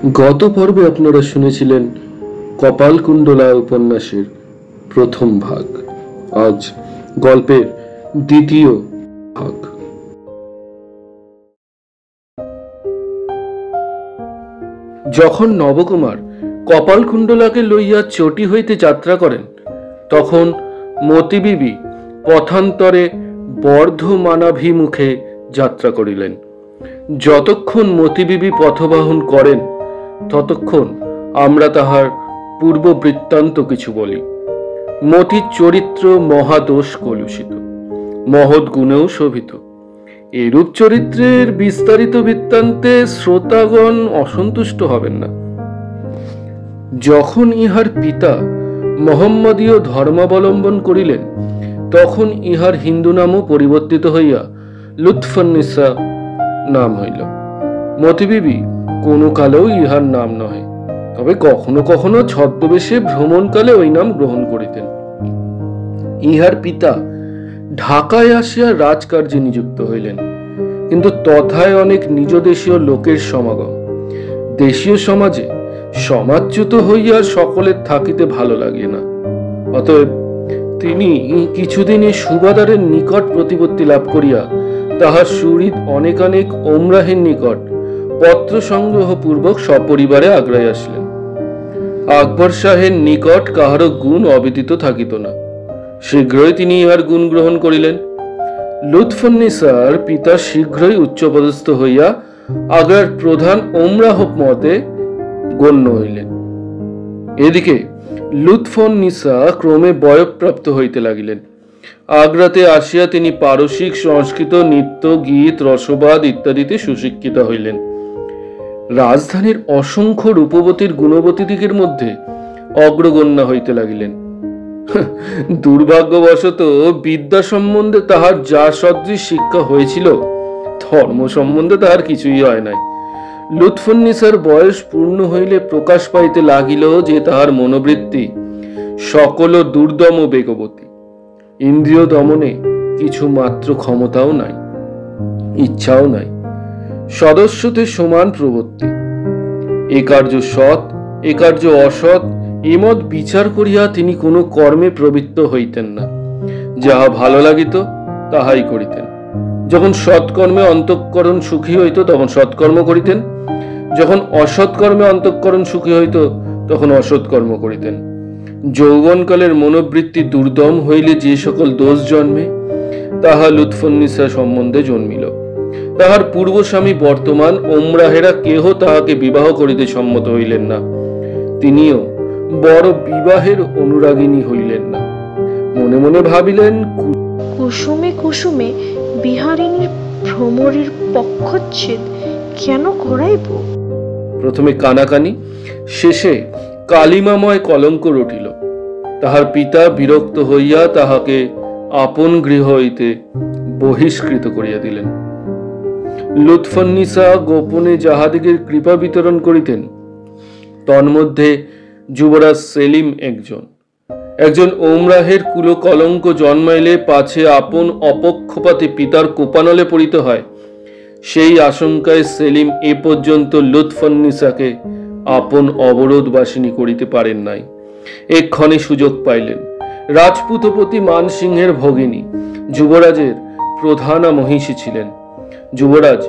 গত পর্বে আপনারা শুনেছিলেন কপালকুণ্ডলা উপন্যাসের প্রথম ভাগ। আজ গল্পের দ্বিতীয় ভাগ। যখন নবকুমার কপালকুণ্ডলাকে লইয়া চটি হইতে যাত্রা করেন, তখন মতিবিবি পথান্তরে বর্ধমানাভিমুখে যাত্রা করিলেন। যতক্ষণ মতিবিবি পথবাহন করেন, ততক্ষণ আমরা তাহার পূর্ব বৃত্তান্ত কিছু বলি। মতির চরিত্র মহাদোষ কলুষিত, মহৎ গুণেও শোভিত। এরূপ চরিত্রের বিস্তারিত বৃত্তান্তে শ্রোতাগণ অসন্তুষ্ট হবেন না। যখন ইহার পিতা মোহাম্মদীয় ধর্মাবলম্বন করিলেন, তখন ইহার হিন্দু নামও পরিবর্তিত হইয়া লুৎফুন্নিসা নাম হইল। মতিবিবি কোনো কালেও ইহার নাম নহে, তবে কখনো কখনো ছদ্মবেশে ভ্রমণকালে ওই নাম গ্রহণ করিতেন। ইহার পিতা ঢাকায় আসিয়া রাজকার্যে নিযুক্ত হইলেন, কিন্তু তথায় অনেক নিজ দেশীয় লোকের সমাগম। দেশীয় সমাজে সমাজচ্যুত হইয়া সকলের থাকিতে ভালো লাগে না। অতএব তিনি কিছুদিনে সুবাদারের নিকট প্রতিপত্তি লাভ করিয়া তাহার সুহৃদ অনেক ওমরাহের নিকট পত্র সংগ্রহ পূর্বক সপরিবারে আগ্রায় আসলেন। আকবর শাহের নিকট কাহারও গুণ অব্যতীত থাকিত না। শীঘ্রই তিনি ইহার গুণ গ্রহণ করিলেন। লুৎফুন্নিসার পিতা শীঘ্রই উচ্চপদস্থ হইয়া আগ্রার প্রধান ওমরাহ মতে গণ্য হইলেন। এদিকে লুৎফুন্নিসা ক্রমে বয়ঃপ্রাপ্ত হইতে লাগিলেন। আগ্রাতে আসিয়া তিনি পারসিক, সংস্কৃত, নৃত্য, গীত, রসবাদ ইত্যাদিতে সুশিক্ষিত হইলেন। রাজধানীর অসংখ্য রূপবতীর গুণবতীদিগের মধ্যে অগ্রগণ্যা হইতে লাগিলেন। দুর্ভাগ্যবশত বিদ্যা সম্বন্ধে তাহার যা সদৃশ শিক্ষা হয়েছিল, ধর্ম সম্বন্ধে তাহার কিছুই হয় নাই। লুৎফুন্নিসার বয়স পূর্ণ হইলে প্রকাশ পাইতে লাগিল যে তাহার মনোবৃত্তি সকল দুর্দম বেগবতী। ইন্দ্রিয় দমনে কিছু মাত্র ক্ষমতাও নাই, ইচ্ছাও নাই। সদস্যতে সমান প্রবৃত্তি। এ কার্য সৎ, এ কার্য অসৎ, এমত বিচার করিয়া তিনি কোনো কর্মে প্রবৃত্ত হইতেন না। যাহা ভালো লাগিত তাহাই করিতেন। যখন সৎকর্মে অন্তঃকরণ সুখী হইত তখন সৎকর্ম করিতেন, যখন অসৎকর্মে অন্তঃকরণ সুখী হইত তখন অসৎকর্ম করিতেন। যৌবনকালের মনোবৃত্তি দুর্দম হইলে যে সকল দোষ জন্মে, তাহা লুৎফুন্নিসা সম্বন্ধে জন্মিল। তাহার পূর্বস্বামী বর্তমান ওমরাহেরা কেহ তাহাকে বিবাহ করিতে সম্মত হইলেন না। তিনিও বড় বিবাহের অনুরাগিনী হইলেন না। মনে মনে ভাবিলেন, কুসুমে কুসুমে বিহারিণীর ভ্রমরের পক্ষচ্ছেদ কেন করাইব? প্রথমে কানাকানি, শেষে কালিমাময় কলঙ্ক রটিল। তাহার পিতা বিরক্ত হইয়া তাহাকে আপন গৃহ হইতে বহিষ্কৃত করিয়া দিলেন। লুৎফুন্নিসা গোপনে যাহাদিগের কৃপা বিতরণ করিতেন, তন্মধ্যে যুবরাজ সেলিম একজন ওমরাহের কুলো কলঙ্ক জন্মাইলে পাছে আপন অপক্ষপাতে পিতার কোপানলে পড়িত হয়, সেই আশঙ্কায় সেলিম এ পর্যন্ত লুৎফুন্নিসাকে আপন অবরোধবাসিনী করিতে পারেন নাই। এক্ষণে সুযোগ পাইলেন। রাজপুতপতি মানসিংহের ভগিনী যুবরাজের প্রধানা মহিষী ছিলেন। যুবরাজ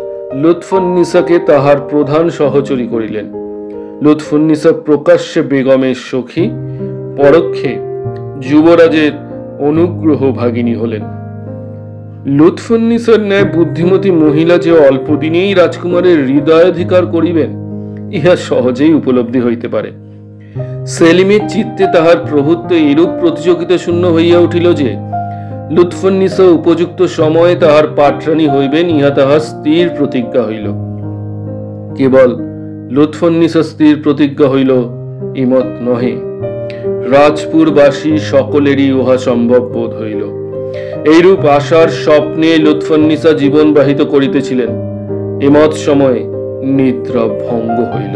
লুৎফুন্নিসাকে তাহার প্রধান সহচরী করিলেন। লুৎফুন্নিসা প্রকাশ্যে বেগমের সখী, পরোক্ষে যুবরাজের অনুগ্রহ ভাগিনী হলেন। লুৎফুন্নিসার ন্যায় বুদ্ধিমতী মহিলা যে অল্প দিনেই রাজকুমারের হৃদয়াধিকার করিবেন, ইহা সহজেই উপলব্ধি হইতে পারে। সেলিমের চিত্তে তাহার প্রভুত্ব এরূপ প্রতিযোগিতা শূন্য হইয়া উঠিল যে লুৎফুন্নিসা উপযুক্ত সময়ে তাহার পাটরানী হইবেন, ইহা তাহার স্থির প্রতিজ্ঞা হইল। কেবল লুৎফুন্নিসা স্থির প্রতিজ্ঞা হইল ইমত নহে, রাজপুরবাসী সকলেরই উহা সম্ভব বোধ হইল। এইরূপ আশার স্বপ্নে লুৎফুন্নিসা জীবন বাহিত করিতেছিলেন। এমত সময়ে নিদ্রা ভঙ্গ হইল।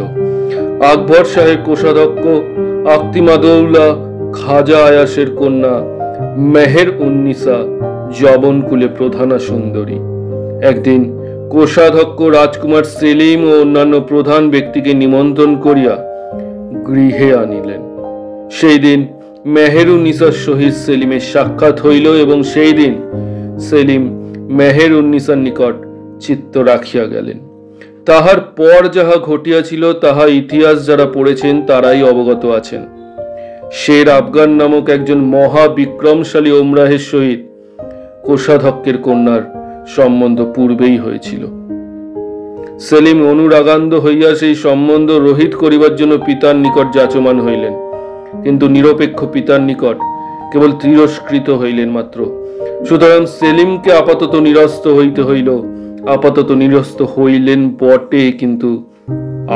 আকবর শাহের কোষাধ্যক্ষ আক্তিমাদৌলা খাজা আয়াসের কন্যা মেহের উন্নিসা যবনকুলে প্রধানা সুন্দরী একদিন কোষাধ্যক্ষ রাজকুমার সেলিম ও অন্যান্য প্রধান ব্যক্তিকে নিমন্ত্রণ করিয়া গৃহে আনিলেন। সেই দিন মেহেরুন্নিসার সহিত সেলিমের সাক্ষাৎ হইল এবং সেই দিন সেলিম মেহেরুন্নিসার নিকট চিত্ত রাখিয়া গেলেন। তাহার পর যাহা ঘটিয়াছিল তাহা ইতিহাস যারা পড়েছেন তারাই অবগত আছেন। শের আফগান নামক একজন মহা বিক্রমশালী ওমরাহের সহিত কোষাধ্যক্ষের কন্যার সম্বন্ধ পূর্বেই হয়েছিল। সেলিম অনুরাগান্ধ হইয়া সেই সম্বন্ধ রহিত করিবার জন্য পিতার নিকট যাচমান হইলেন, কিন্তু নিরপেক্ষ পিতার নিকট কেবল তিরস্কৃত হইলেন মাত্র। সুতরাং সেলিমকে আপাতত নিরস্ত হইতে হইল। আপাতত নিরস্ত হইলেন বটে, কিন্তু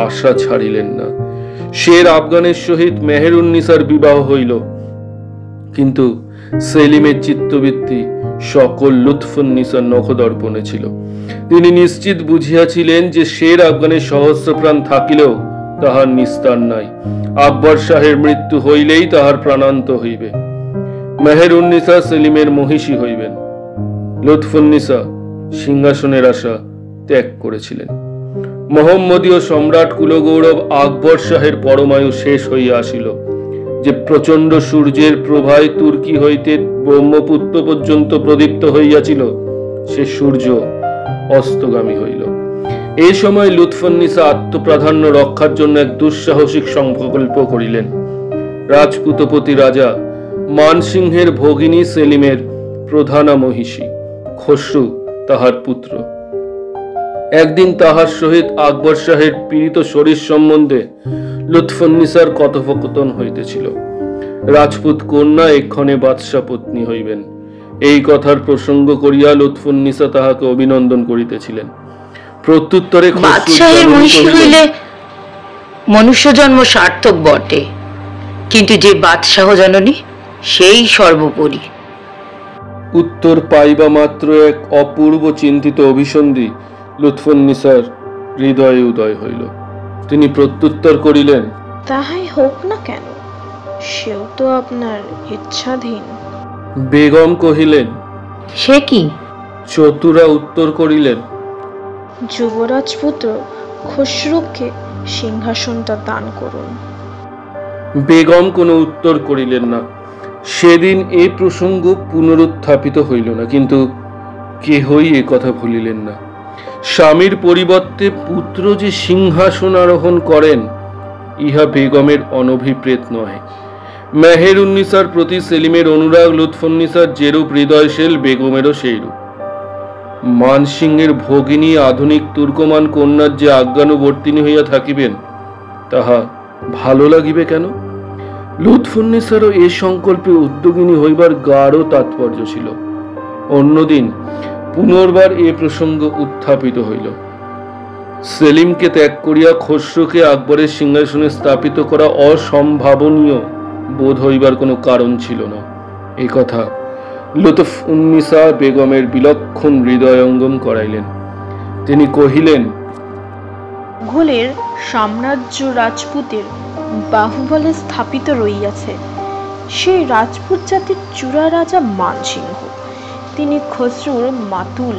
আশা ছাড়িলেন না। শের আফগানের সহিত মেহেরুন্নিসার বিবাহ হইল, কিন্তু সেলিমের চিত্তবৃত্তি সকল লুৎফুন্নিসার নখদর্পণে ছিল। তিনি নিশ্চিত বুঝিয়াছিলেন যে শের আফগানের সহস্রপ্রাণ থাকিলেও তাহার নিস্তার নাই। আকবর শাহের মৃত্যু হইলেই তাহার প্রাণান্ত হইবে। মেহেরুন্নিসা সেলিমের মহিষী হইবেন। লুৎফুন্নিসা সিংহাসনের আশা ত্যাগ করেছিলেন। মোহাম্মদীয় সম্রাট কুলগৌরব আকবর শাহের পরমায়ু শেষ হইয়া আসিল। যে প্রচন্ড সূর্যের প্রভায় তুর্কি হইতে ব্রহ্মপুত্র পর্যন্ত প্রদীপ্ত হইয়াছিল, সে সূর্য অস্তগামী হইল। এই সময় লুৎফুন্নিসা আত্মপ্রাধান্য রক্ষার জন্য এক দুঃসাহসিক সংকল্প করিলেন। রাজপুতপতি রাজা মানসিংহের ভগিনী সেলিমের প্রধানা মহিষী খসরু তাহার পুত্র। একদিন তাহার সহিত আকবর শাহের পীড়িত শরীর সম্বন্ধে লুৎফুন্নিসার কথোপকথন হইতেছিল। রাজপুত কন্যা এক্ষণে বাদশা পত্নী হইবেন, এই কথার প্রসঙ্গ করিয়া লুৎফুন্নিসা তাহাকে অভিনন্দন করিতেছিলেন। প্রত্যুত্তরে বাদশাহের মহিষী হইলে মনুষ্য জন্ম সার্থক বটে, কিন্তু যে বাদশাহ জননী সেই সর্বোপরি। উত্তর পাইবা মাত্র এক অপূর্ব চিন্তিত অভিসন্ধি লুৎফুন্নিসার হৃদয়ে উদয় হইল। তিনি প্রত্যুত্তর করিলেন, তাহাই হোক না কেন, সেও তো আপনার ইচ্ছাধীন। বেগম কহিলেন, সে কি? চতুরা উত্তর করিলেন, যুবরাজপুত্র খসরুকে সিংহাসনটা দান করুন। বেগম কোনো উত্তর করিলেন না। সেদিন এই প্রসঙ্গ পুনরুত্থাপিত হইল না, কিন্তু কেহই এ কথা ভুলিলেন না। স্বামীর পরিবর্তে পুত্র যে সিংহাসন আরোহণ করেন, ইহা বেগমের অনভিপ্রেত নহে। মেহেরুন্নিসার প্রতি সেলিমের অনুরাগ লুৎফুন্নিসার যেরূপ হৃদয়শীল, বেগমেরও সেইরূপ। মানসিংহের ভগিনী আধুনিক তুর্কমান কন্যার যে আজ্ঞানুবর্তিনী হইয়া থাকিবেন, তাহা ভালো লাগিবে কেন? লুৎফুন্নিসারও এ সংকল্পে উদ্যোগিনী হইবার গাঢ় তাৎপর্য ছিল। অন্যদিন পুনর্বার এ প্রসঙ্গ উত্থাপিত হইল। সেলিমকে ত্যাগ করিয়া খসরুকে আকবরের সিংহাসনে স্থাপিত করা অসম্ভাবনীয় বোধ হইবার কোনো কারণ ছিল না। এই কথা লুৎফুন্নিসা বেগমের বিলক্ষণ হৃদয়ঙ্গম করাইলেন। তিনি কহিলেন, মুঘলের সাম্রাজ্য রাজপুতের বাহুবলে স্থাপিত রইয়াছে। সেই রাজপুত জাতির চূড়া রাজা মানসিংহ, তিনি খসরুর মাতুল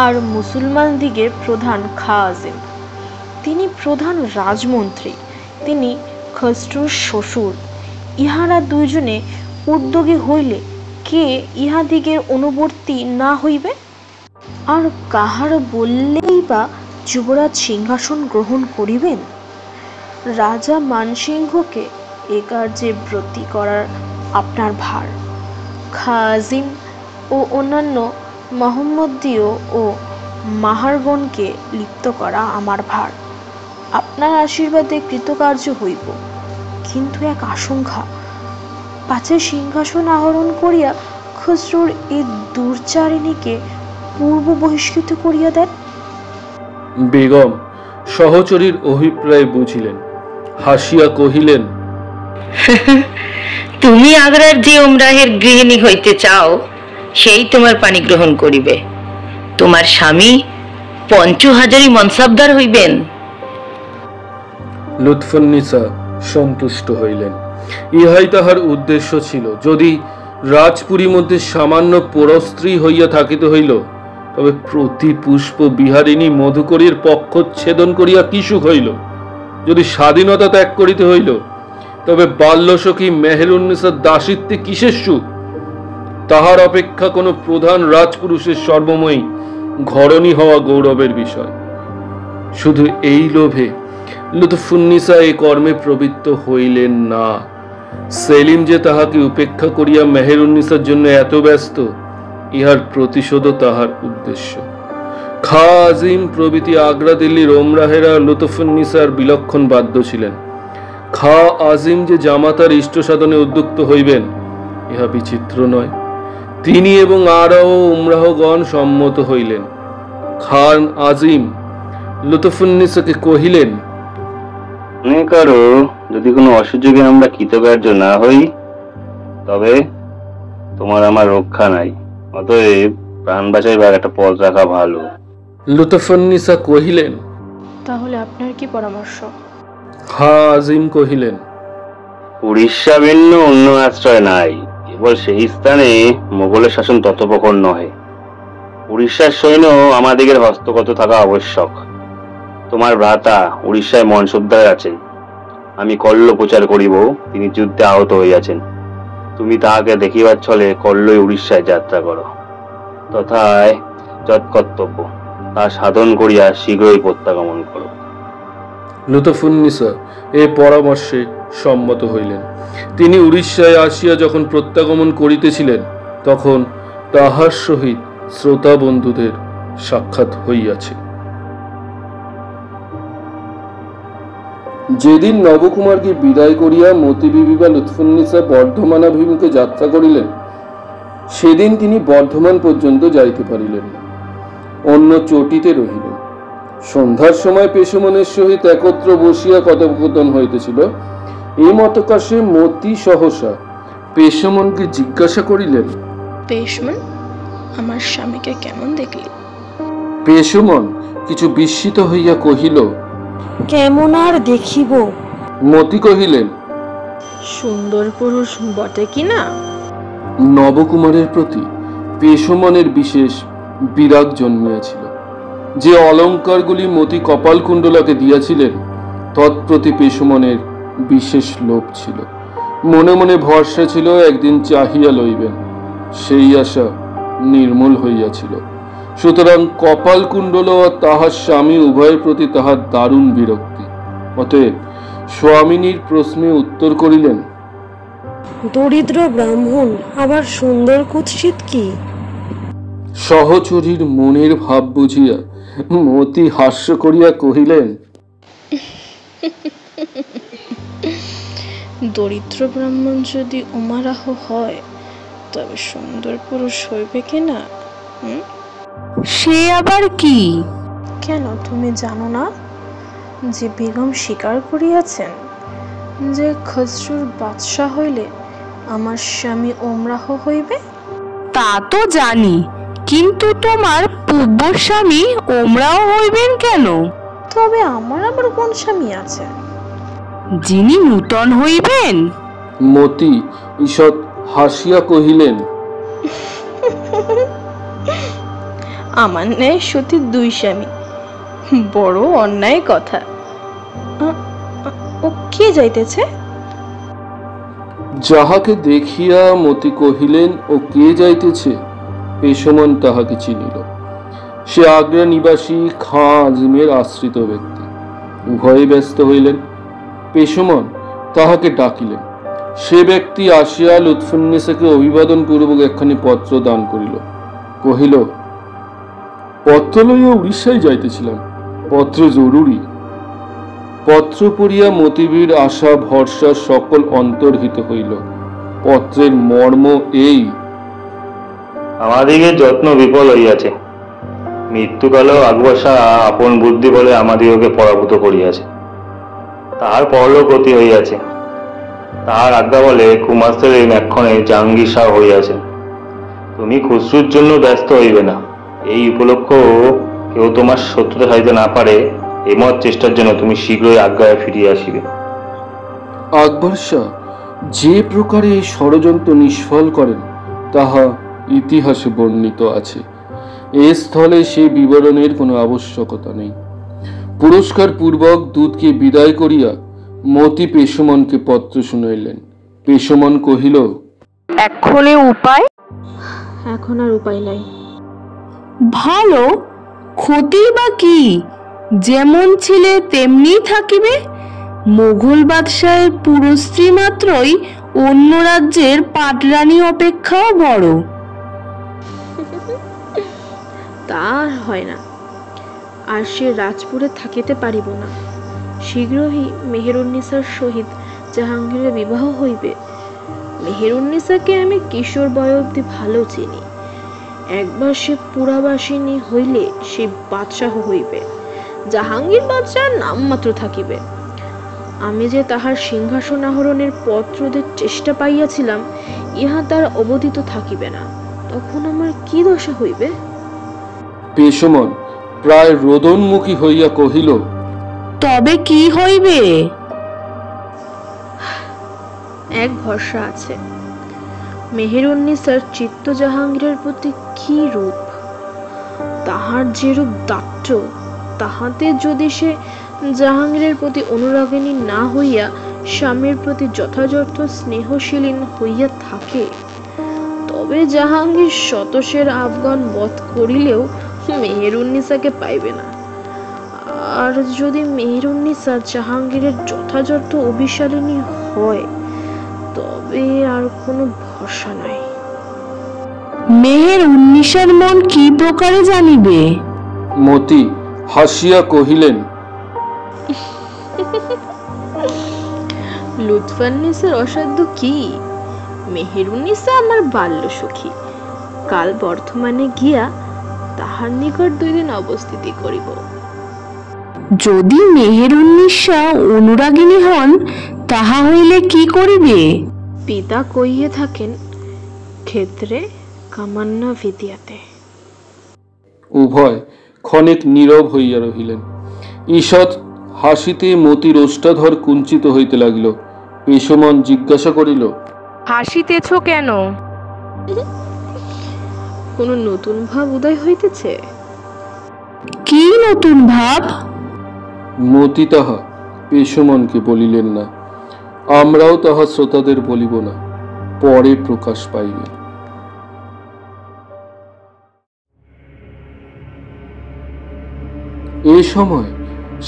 আর মুসলমান দিগের প্রধান খাজেন। তিনি প্রধান রাজমন্ত্রী, তিনি খসরুর শ্বশুর। ইহারা দুইজনে উদ্যোগী হইলে কে ইহাদিগের অনুবর্তী না হইবে? আর কাহার বললেই বা যুবরাজ সিংহাসন গ্রহণ করিবেন? রাজা মানসিংহকে এ কার্যে ব্রতী করার আপনার ভার। খাজিন ও অন্যান্য মোহাম্মদীয় ও মাহারগণকে লিপ্ত করা আমার ভার। আপনার আশীর্বাদে কৃতকার্য হইব, কিন্তু এক আশঙ্কা, পাছে সিংহাসন আহরণ করিয়া খসরুর এই দুর্চারিণীকে পূর্ব বহিষ্কৃত করিয়া দেন। বেগম সহচরীর অভিপ্রায় বুঝিলেন, হাসিয়া কহিলেন, তুমি আগ্রার যে ওমরাহের গৃহিণী হইতে চাও, সেই তোমার পানি গ্রহণ করিবে। তোমার স্বামী পঞ্চহাজারি মনসাবদার হইবেন। লুৎফুন্নিসা সন্তুষ্ট হইলেন। ইহাই তাহার উদ্দেশ্য ছিল। যদি রাজপুরীর মধ্যে সামান্য পরস্ত্রী হইয়া থাকিতে হইল, তবে প্রতি পুষ্প বিহারিণী মধুকরীর পক্ষচ্ছেদন করিয়া কি সুখ হইল? যদি স্বাধীনতা ত্যাগ করিতে হইল, তবে বাল্যসখী মেহেরুন্নেসার দাসিত্বে কিসের সুখ? তাহার অপেক্ষা কোনো প্রধান রাজপুরুষের সর্বময়ী ঘরণী হওয়া গৌরবের বিষয়। শুধু এই লোভে লুৎফুন্নিসা এই কর্মে প্রবৃত্ত হইলেন না। সেলিম যে তাহাকে উপেক্ষা করিয়া মেহেরুন্নিসার জন্য এত ব্যস্ত, ইহার প্রতিশোধও তাহার উদ্দেশ্য। খা আজিম প্রভৃতি আগ্রা দিল্লির ওমরাহেরা লুৎফুন্নিসার বিলক্ষণ বাধ্য ছিলেন। খা আজিম যে জামাতার ইষ্ট সাধনে উদ্যুক্ত হইবেন, ইহা বিচিত্র নয়। তিনি এবং আরও উমরাহগণ সম্মত হইলেন। খান আজিম লুৎফুন্নিসাকে কহিলেন, মনে করো যদি কোনো অসুযোগে আমরা কৃতকার্য না হই, তবে তোমার আমার রক্ষা নাই। অতএব প্রাণ বাঁচাইবার একটা পথ রাখা ভালো। লুৎফুন্নিসা কহিলেন, তাহলে আপনার কি পরামর্শ? খা আজিম কহিলেন, উড়িষ্যা ভিন্ন অন্য আশ্রয় নাই। কেবল সেই স্থানে মোগলের শাসন তত প্রখর নহে। উড়িষ্যার সৈন্য আমাদিগের হস্তগত থাকা আবশ্যক। তোমার ভ্রাতা উড়িষ্যায় মনসুবদার আছেন। আমি কল্ল প্রচার করিব, তিনি যুদ্ধে আহত হইয়াছেন। তুমি তাহাকে দেখিবার ছলে কল্লই উড়িষ্যায় যাত্রা করো। তথায় যৎকর্তব্য তা সাধন করিয়া শীঘ্রই প্রত্যাগমন করো। লুৎফুন্নিসা এ পরামর্শে সম্মত হইলেন। তিনি উড়িষ্যায় আসিয়া যখন প্রত্যাগমন করিতেছিলেন, তখন তাহার সহিত শ্রোতা বন্ধুদের সাক্ষাৎ হইয়াছে। যেদিন নবকুমারকে বিদায় করিয়া মতিবিবি বা লুৎফুন্নিসা বর্ধমানাভিমুখে যাত্রা করিলেন, সেদিন তিনি বর্ধমান পর্যন্ত যাইতে পারিলেন না, অন্য চটিতে রহিলেন। সন্ধ্যার সময় পেশমনের সহিত একত্র বসিয়া কথোপকথন হইতেছিল। এই মতকাশে মতি সহসা পেশমনকে জিজ্ঞাসা করিলেন, পেশমন, আমার স্বামীকে কেমন দেখলি? পেশমন কিছু বিস্মিত হইয়া কহিল, কেমন আর দেখিব? মতি কহিলেন, সুন্দর পুরুষ বটে কি না? নবকুমারের প্রতি পেশমনের বিশেষ বিরাগ জন্মিয়াছিল। যে অলঙ্কারগুলি মতি কপালকুণ্ডলাকে দিয়াছিলেন, তৎপ্রতি পেশমনের বিশেষ লোভ ছিল। মনে মনে ভরসা ছিল একদিন চাহিয়া লইবেন, সেই আশা নির্মূল হইয়াছিল। সুতরাং কপালকুণ্ডল ও তাহার স্বামী উভয়ের প্রতি তাহার দারুণ বিরক্তি। অতএব স্বামিনীর প্রশ্নে উত্তর করিলেন, দরিদ্র ব্রাহ্মণ আবার সুন্দর কুৎসিত কি? সহচরীর মনের ভাব বুঝিয়া মতি হাস্য করিয়া কহিলেন, দরিদ্র ব্রাহ্মণ যদি উমারাহ হয়, তবে সুন্দর পুরুষ হইবে কিনা? সে আবার কি? কেন তুমি জানো না যে বেগম স্বীকার করিয়াছেন যে খসরুর বাদশাহ হইলে আমার স্বামী ওমরাহ হইবে? তা তো জানি, কিন্তু তোমার পূর্ব স্বামী ওমরাও হইবেন কেন? তবে আমার আবার কোন স্বামী আছে? যিনি নূতন হইবেন। মতি ঈষৎ হাসিয়া কহিলেন, আমার ন্যায় সতীর দুই স্বামী, বড় অন্যায় কথা। ও কে যাইতেছে? যাহাকে দেখিয়া মতি কহিলেন, ও কে যাইতেছে, পেশমন তাহাকে চিনিল। সে আগ্রা নিবাসী খাঁ আজিমের আশ্রিত ব্যক্তি। উভয়ে ব্যস্ত হইলেন। পেশমন তাহাকে ডাকিলেন। সে ব্যক্তি আসিয়া লুৎফুন্নিসাকে অভিবাদন পূর্বক একখানি পত্র দান করিল। কহিল, পত্র লইয়া উড়িষ্যায় যাইতেছিলাম, পত্র জরুরি। পত্র পড়িয়া মতিবীর আশা ভরসা সকল অন্তর্হিত হইল। পত্রের মর্ম এই, আমাদিকে যত্ন বিফল হইয়াছে। মৃত্যুকালেও আকবর শাহ আপন বুদ্ধি বলে আমাদিগকে পরাভূত করিয়াছে। তাহার পরলোক গতি হইয়াছে। তাহার আজ্ঞা বলে কুমার সেলিম এক্ষণে জাহাঙ্গীর শাহ হইয়াছেন। তুমি খুসরুর জন্য ব্যস্ত হইবে না। এই উপলক্ষ কেউ তোমার শত্রুতা সারিতে না পারে, এমত চেষ্টার জন্য তুমি শীঘ্রই আজ্ঞায় ফিরিয়া আসিবে। আকবর শাহ যে প্রকারে এই ষড়যন্ত্র নিষ্ফল করেন, তাহা ইতিহাসে বর্ণিত আছে। এ স্থলে সে বিবরণের কোনো আবশ্যকতা নেই। পুরস্কার পূর্বক দূতকে বিদায় করিয়া মতি পেশমনকে পত্র শুনাইলেন। পেশমন কহিল, এক্ষণে উপায়? এখন আর উপায় নাই। ভালো, ক্ষতি বা কি? যেমন ছিলে তেমনি থাকিবে। মোগল বাদশাহের পুরস্ত্রী মাত্রই অন্য রাজ্যের পাটরানী অপেক্ষাও বড়। তা হয় না, আর সে রাজপুরে থাকিতে পারিব না। শীঘ্রই মেহেরুন্নিসার সহিত জাহাঙ্গীরের বিবাহ হইবে। মেহেরুন্নিসাকে আমি কিশোর বয় অব্দি ভালো চিনি। একবার সে পুরাবাসিনী হইলে সে বাদশাহ হইবে। জাহাঙ্গীর বাদশাহ নামমাত্র থাকিবে। আমি যে তাহার সিংহাসন আহরণের পত্রদের চেষ্টা পাইয়াছিলাম, ইহা তার অবধিত থাকিবে না। তখন আমার কি দশা হইবে? পেশমন প্রায় রোদনমুখী হইয়া কহিল, তবে কি হইবে? এক ভরসা আছে। মেহেরুন্নিসার চিত্ত জাহাঙ্গীরের প্রতি কি রূপ, তাহার যেরূপ দাত্র, তাহাতে যদি সে জাহাঙ্গীরের প্রতি অনুরাগিনী না হইয়া স্বামীর প্রতি যথাযথ স্নেহশীলীন হইয়া থাকে, তবে জাহাঙ্গীর শতশের আফগান বধ করিলেও মেহেরুন্নিসাকে পাইবে না। আর যদি মেহেরুন্নিসা জাহাঙ্গীরের যথাযথ অভিশালিনী হয়, তবে আর কোনো ভরসা নাই। মেহেরুন্নিসার মন কি প্রকারে জানিবে? মতি হাসিয়া কহিলেন, লুৎফুন্নিসার অসাধ্য কি? মেহেরুন্নিসা আমার বাল্য সখী। কাল বর্ধমানে গিয়া তাহার নিকট 2 দিন অবস্থিতি করিব। যদি মেহেরুন্নিসা অনুরাগিনী হন, তাহা হইলে কি করিবে? পিতা কইয়ে থাকেন, ক্ষেত্রে কামান্না ভিদিয়াতে। উভয় ক্ষণিক নীরব হইয়া রহিলেন। ঈষৎ হাসিতে মতির ওষ্ঠাধর কুঞ্চিত হইতে লাগিল। পেশমন জিজ্ঞাসা করিল, হাসিতেছ কেন? কোনো নতুন ভাব উদয় হইতেছে? কি নতুন ভাব? মতি তাহা পেশমনকে বলিলেন না। আমরাও তাহা শ্রোতাদের বলিব না, পরে প্রকাশ পাইবে। এই সময়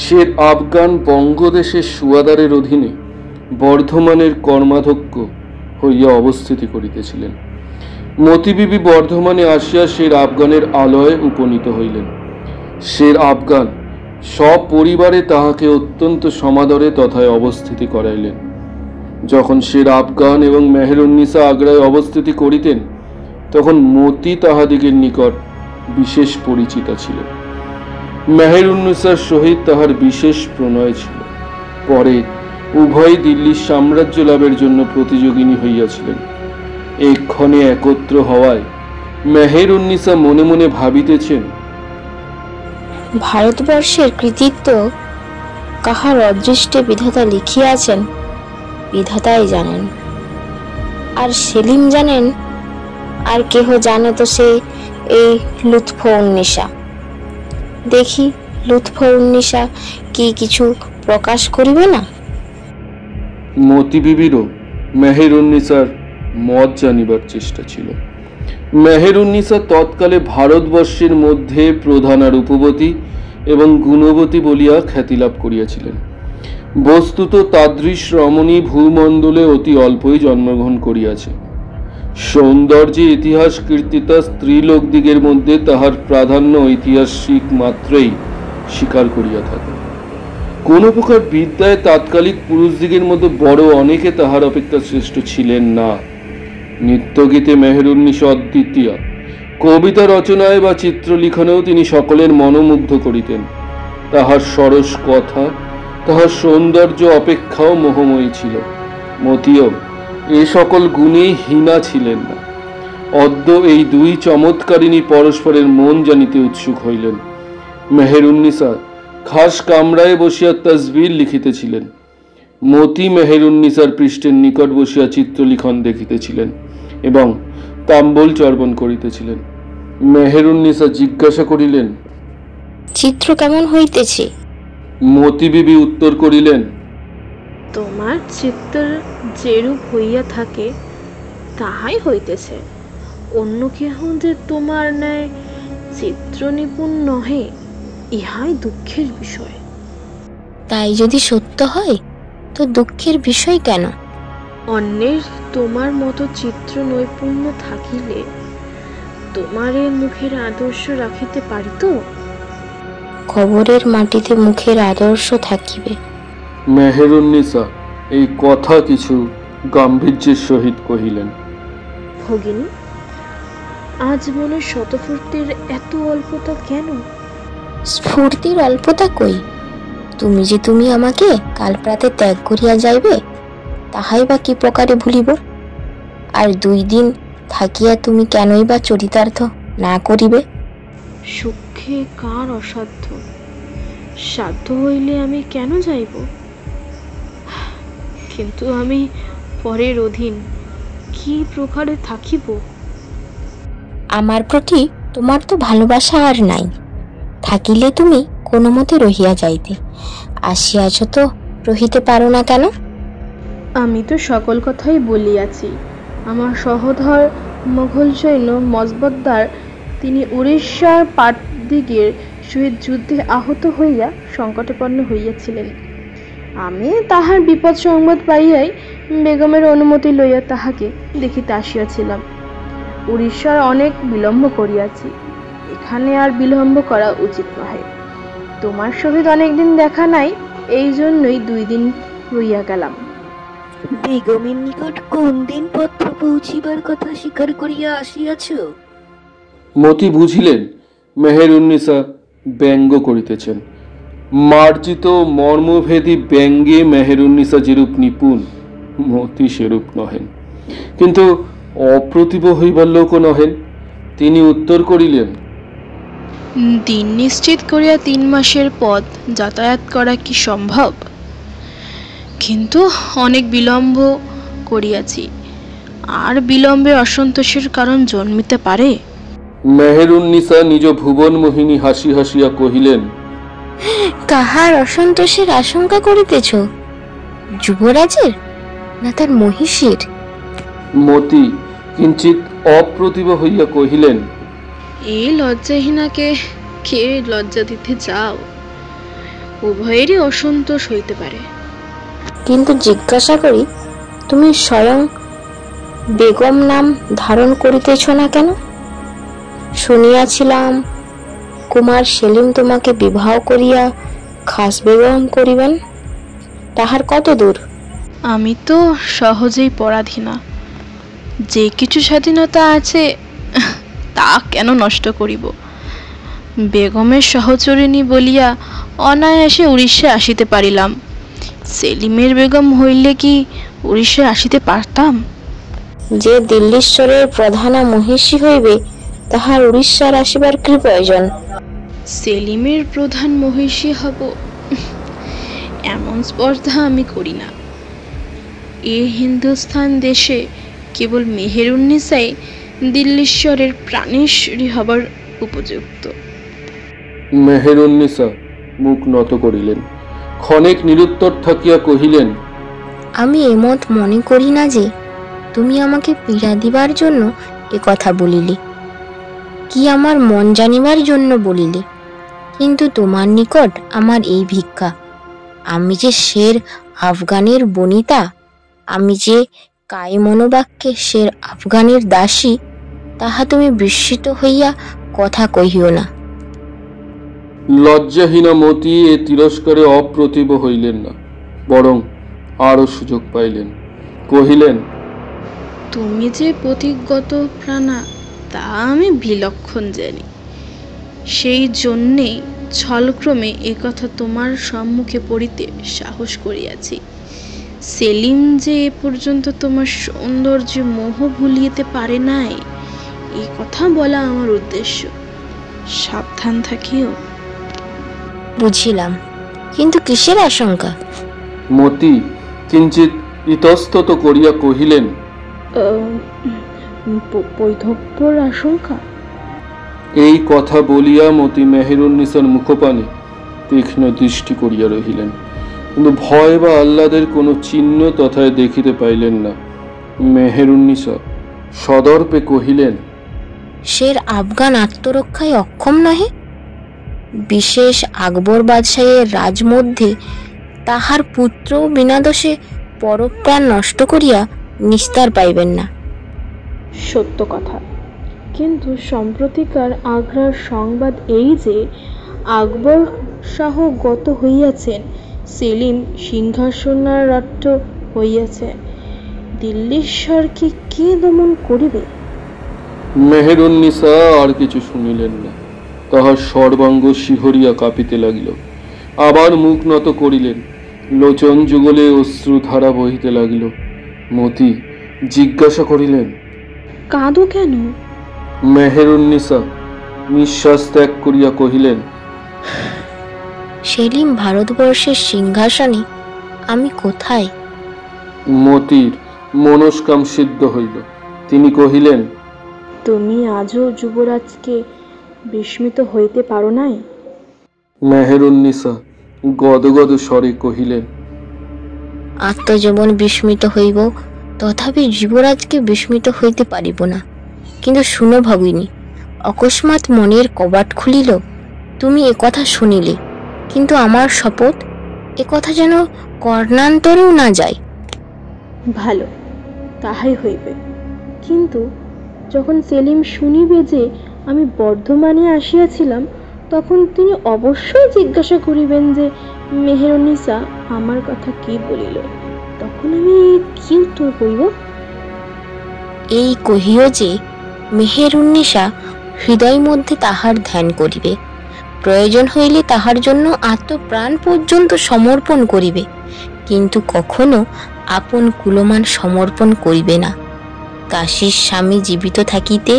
শের আফগান বঙ্গদেশের সুয়াদারের অধীনে বর্ধমানের কর্মাধ্যক্ষ হইয়া অবস্থিতি করিতেছিলেন। মতিবিবি বর্ধমানে আসিয়া শের আফগানের আলয়ে উপনীত হইলেন। শের আফগান সপরিবারে তাহাকে অত্যন্ত সমাদরে তথায় অবস্থিতি করাইলেন। যখন শের আফগান এবং মেহেরুন্নিসা আগ্রায় অবস্থিতি করিতেন, তখন মতি তাহাদিগের নিকট বিশেষ পরিচিতা ছিল। মেহেরুন্নিসার সহিত তাহার বিশেষ প্রণয় ছিল। পরে উভয় দিল্লির সাম্রাজ্য লাভের জন্য প্রতিযোগিনী হইয়াছিলেন। এক্ষণে একত্র হওয়ায় মেহেরুন্নিসা মনে মনে ভাবিতেছেন, ভারতবর্ষের কৃতিত্ব কাহার অদৃষ্টে বিধাতা লিখিয়াছেন, বিধাতাই জানেন। আর সেলিম জানেন, আর কেহ জানে তো সে এই লুৎফুন্নিসা। দেখি লুৎফুন্নিসা কি কিছু প্রকাশ করিবে না? মতি বিবিরও মেহেরুন্নিসার মত জানিবার চেষ্টা ছিল। মেহেরুন্নিসা তৎকালে ভারতবর্ষের মধ্যে প্রধানা রূপবতী এবং গুণবতী বলিয়া খ্যাতি লাভ করিয়াছিলেন। বস্তুত তাদৃশ রমণী ভূমণ্ডলে অতি অল্পই জন্মগ্রহণ করিয়াছে। সৌন্দর্যে ইতিহাস কীর্তিতা স্ত্রীলোকদিগের মধ্যে তাহার প্রাধান্য ঐতিহাসিক মাত্রেই স্বীকার করিয়া থাকে। কোন প্রকার বিদ্যায় তাৎকালিক পুরুষদিগের মধ্যে বড় অনেকে তাহার অপেক্ষা শ্রেষ্ঠ ছিলেন না। নৃত্যগীতে মেহেরুন্নিসা অদ্বিতীয়া। কবিতা রচনায় বা চিত্রলিখনেও তিনি সকলের মনোমুগ্ধ করিতেন। তাহার সরস কথা, তাহার সৌন্দর্য অপেক্ষাও মোহময়ী ছিল। মতিও এ সকল গুণেই হীনা ছিলেন না। অদ্য এই 2 চমৎকারিণী পরস্পরের মন জানিতে উৎসুক হইলেন। মেহেরুন্নিসা খাস কামরায় বসিয়া তসবির লিখিতেছিলেন। মতি মেহেরুন্নিসার পৃষ্ঠের নিকট বসিয়া চিত্রলিখন দেখিতেছিলেন এবং তাম্বল চর্বণ করিতেছিলেন। মেহেরুন্নিসা জিজ্ঞাসা করিলেন। চিত্র কেমন হইতেছে? মতি বিবি উত্তর করিলেন, তোমার চিত্র যেরূপ হইয়া থাকে তাহাই হইতেছে। অন্য কেহ যে তোমার ন্যায় চিত্র নিপুণ নহে, ইহাই দুঃখের বিষয়। তাই যদি সত্য হয় তো দুঃখের বিষয় কেন? অন্যের তোমার মতো চিত্র নৈপুণ্য থাকিলে তোমার এ মুখের আদর্শ রাখিতে পারিত? কবরের মাটিতে মুখের আদর্শ থাকিবে। মেহেরুন্নিসা এই কথা কিছু গাম্ভীর্যের সহিত কহিলেন। ভগিনী, আজ মনে শতফূর্তির এত অল্পতা কেন? স্ফূর্তির অল্পতা কই? তুমি আমাকে কাল প্রাতে ত্যাগ করিয়া যাইবে, তাহাই বা কি প্রকারে ভুলিব? আর 2 দিন থাকিয়া তুমি কেনই বা চরিতার্থ না করিবে? সুখে কার অসাধ্য? সাধ্য হইলে আমি কেন যাইব? কিন্তু আমি পরের অধীন, কি প্রকারে থাকিব? আমার প্রতি তোমার তো ভালোবাসা আর নাই। থাকিলে তুমি কোনো মতে রহিয়া যাইতে, আসিয়াছ তো রহিতে পারো না কেন? আমি তো সকল কথাই বলিয়াছি। আমার সহধর মোগল সৈন্য মজবদ্দার, তিনি উড়িষ্যার পাটদিগের সহিত যুদ্ধে আহত হইয়া সংকটাপন্ন হইয়াছিলেন। আমি তাহার বিপদ সংবাদ পাইয়াই বেগমের অনুমতি লইয়া তাহাকে দেখিতে আসিয়াছিলাম। উড়িষ্যার অনেক বিলম্ব করিয়াছি, এখানে আর বিলম্ব করা উচিত নহে। তোমার সহিত অনেকদিন দেখা নাই, এই জন্যই 2 দিন রইয়া গেলাম। বেগমের নিকট কোন দিন পত্র পৌঁছিবার কথা স্বীকার করিয়া আসিয়াছ? মতি বুঝিলেন মেহেরুন্নিসা ব্যঙ্গ করিতেছেন। মার্জিত মর্মভেদী ব্যঙ্গে মেহেরুন্নিসা যেরূপ নিপুণ, মতি সেরূপ নহেন, কিন্তু অপ্রতিভ হইবার লোকও নহেন। তিনি উত্তর করিলেন, দিন নিশ্চিত করিয়া 3 মাসের পথ যাতায়াত করা কি সম্ভব? কিন্তু অনেক বিলম্ব করিয়াছি, আর বিলম্বে অসন্তোষের কারণ জন্মিতে পারে। মেহেরুন্নিসা নিজ ভুবন মোহিনী হাসি হাসিয়া কহিলেন, কাহার অসন্তোষের আশঙ্কা করিতেছ? যুবরাজের না তার মহিষীর? মতি কিঞ্চিত অপ্রতিভ হইয়া কহিলেন, এই লজ্জাহীনাকে কে লজ্জা দিতে চাও? উভয়েরই অসন্তোষ হইতে পারে। কিন্তু জিজ্ঞাসা করি, তুমি স্বয়ং বেগম নাম ধারণ করিতেছ না কেন? শুনিয়াছিলাম কুমার সেলিম তোমাকে বিবাহ করিয়া খাস বেগম করিবেন, তাহার কত দূর? আমি তো সহজেই পরাধীনা। যে কিছু স্বাধীনতা আছে তা কেন নষ্ট করিব? বেগমের সহচরিণী বলিয়া অনায়াসে উড়িষ্যায় আসিতে পারিলাম। সেলিমের বেগম হইলে কি উড়িষ্যায় আসিতে পারতাম? যে দিল্লীশ্বরের প্রধানা মহিষী হইবে, তাহার উড়িষ্যার আসিবার কি প্রয়োজন? সেলিমের প্রধান মহিষী হব এমন স্পর্ধা আমি করি না। এ হিন্দুস্থান দেশে কেবল মেহেরুন্নিসাই দিল্লীশ্বরের প্রাণেশ্বরী হবার উপযুক্ত। মেহেরুন্নিসা মুখ নত করিলেন, ক্ষণেক নিরুত্তর থাকিয়া কহিলেন, আমি এমত মনে করি না যে তুমি আমাকে পীড়া দিবার জন্য এ কথা বলিলে, কি আমার মন জানিবার জন্য বলিলে। কিন্তু তোমার নিকট আমার এই ভিক্ষা, আমি যে শের আফগানের বনিতা, আমি যে কায় মনোবাক্যে শের আফগানের দাসী, তাহা তুমি বিস্মিত হইয়া কথা কহিও না। লজ্জাহীনা মতি এ তিরস্কারে অপ্রতিভ হইলেন না, বরং আরো সুযোগ পাইলেন। কহিলেন, তুমি যে প্রতিজ্ঞত প্রাণা তা আমি বিলক্ষণ জানি। সেই জন্যেই ছলক্রমে একথা তোমার সম্মুখে পড়িতে সাহস করিয়াছি। সেলিম যে এ পর্যন্ত তোমার সৌন্দর্য মোহ ভুলিতে পারে নাই, এই কথা বলা আমার উদ্দেশ্য। সাবধান থাকিও। বুঝিলাম, কিন্তু কিসের আশঙ্কা? মতি কিঞ্চিত ইতস্তত করিয়া কহিলেন, বৈধব্যর আশঙ্কা। এই কথা বলিয়া মতি মেহেরুন্নিসার মুখপানে তীক্ষ্ণ দৃষ্টি করিয়া রহিলেন, কিন্তু ভয় বা আহ্লাদের কোনো চিহ্ন তথায় দেখিতে পাইলেন না। মেহেরুন্নিসা সদর্পে কহিলেন, শের আফগান আত্মরক্ষায় অক্ষম নহে? বিশেষ আকবর বাদশাহের রাজমধ্যে তাহার পুত্র বিনাদোষে পরপ্রাণ নষ্ট করিয়া নিস্তার পাইবেন না। সত্য কথা, কিন্তু সম্প্রতিকার আগ্রার সংবাদ এই যে আকবর শাহ গত হইয়াছেন, সেলিম সিংহাসনারূঢ় হইয়াছে। দিল্লীশ্বরকে কে দমন করিবে? মেহেরুন্নিসা আর কিছু শুনিলেন না। তাহার সর্বাঙ্গ শিহরিয়া কাঁপিতে লাগিল। আবার মুখ নত করিলেন, লোচন যুগলে অশ্রুধারা বহিতে লাগিল। মতি জিজ্ঞাসা করিলেন, কাঁদো কেন? মেহেরুন্নিসা নিঃশ্বাস ত্যাগ করিয়া কহিলেন, সেলিম ভারতবর্ষের সিংহাসনে, আমি কোথায়? মতির মনস্কাম সিদ্ধ হইল। তিনি কহিলেন, তুমি আজও যুবরাজকে বিস্মিত হইতে পারো নাই? মেহেরুন্নিসা গদগদ স্বরে কহিলেন, আত্মজীবন বিস্মিত হইব, তথাপি যুবরাজকে বিস্মিত হইতে পারিব না। কিন্তু শুনো ভগিনী, অকস্মাৎ মনের কবাট খুলিল, তুমি একথা শুনিলে, কিন্তু আমার শপথ, একথা যেন কর্ণান্তরেও না যায়। ভালো, তাহাই হইবে। কিন্তু যখন সেলিম শুনিবে যে আমি বর্ধমানে আসিয়াছিলাম, তখন তিনি অবশ্যই জিজ্ঞাসা করিবেন যে মেহেরুন্নিসা আমার কথা কি বলিল। তখন আমি কি উত্তর করিব? এই কহিও যে মেহেরুন্নিসা হৃদয় মধ্যে তাহার ধ্যান করিবে, প্রয়োজন হইলে তাহার জন্য আত্মপ্রাণ পর্যন্ত সমর্পণ করিবে, কিন্তু কখনো আপন কুলমান সমর্পণ করিবে না। কাশীর স্বামী জীবিত থাকিতে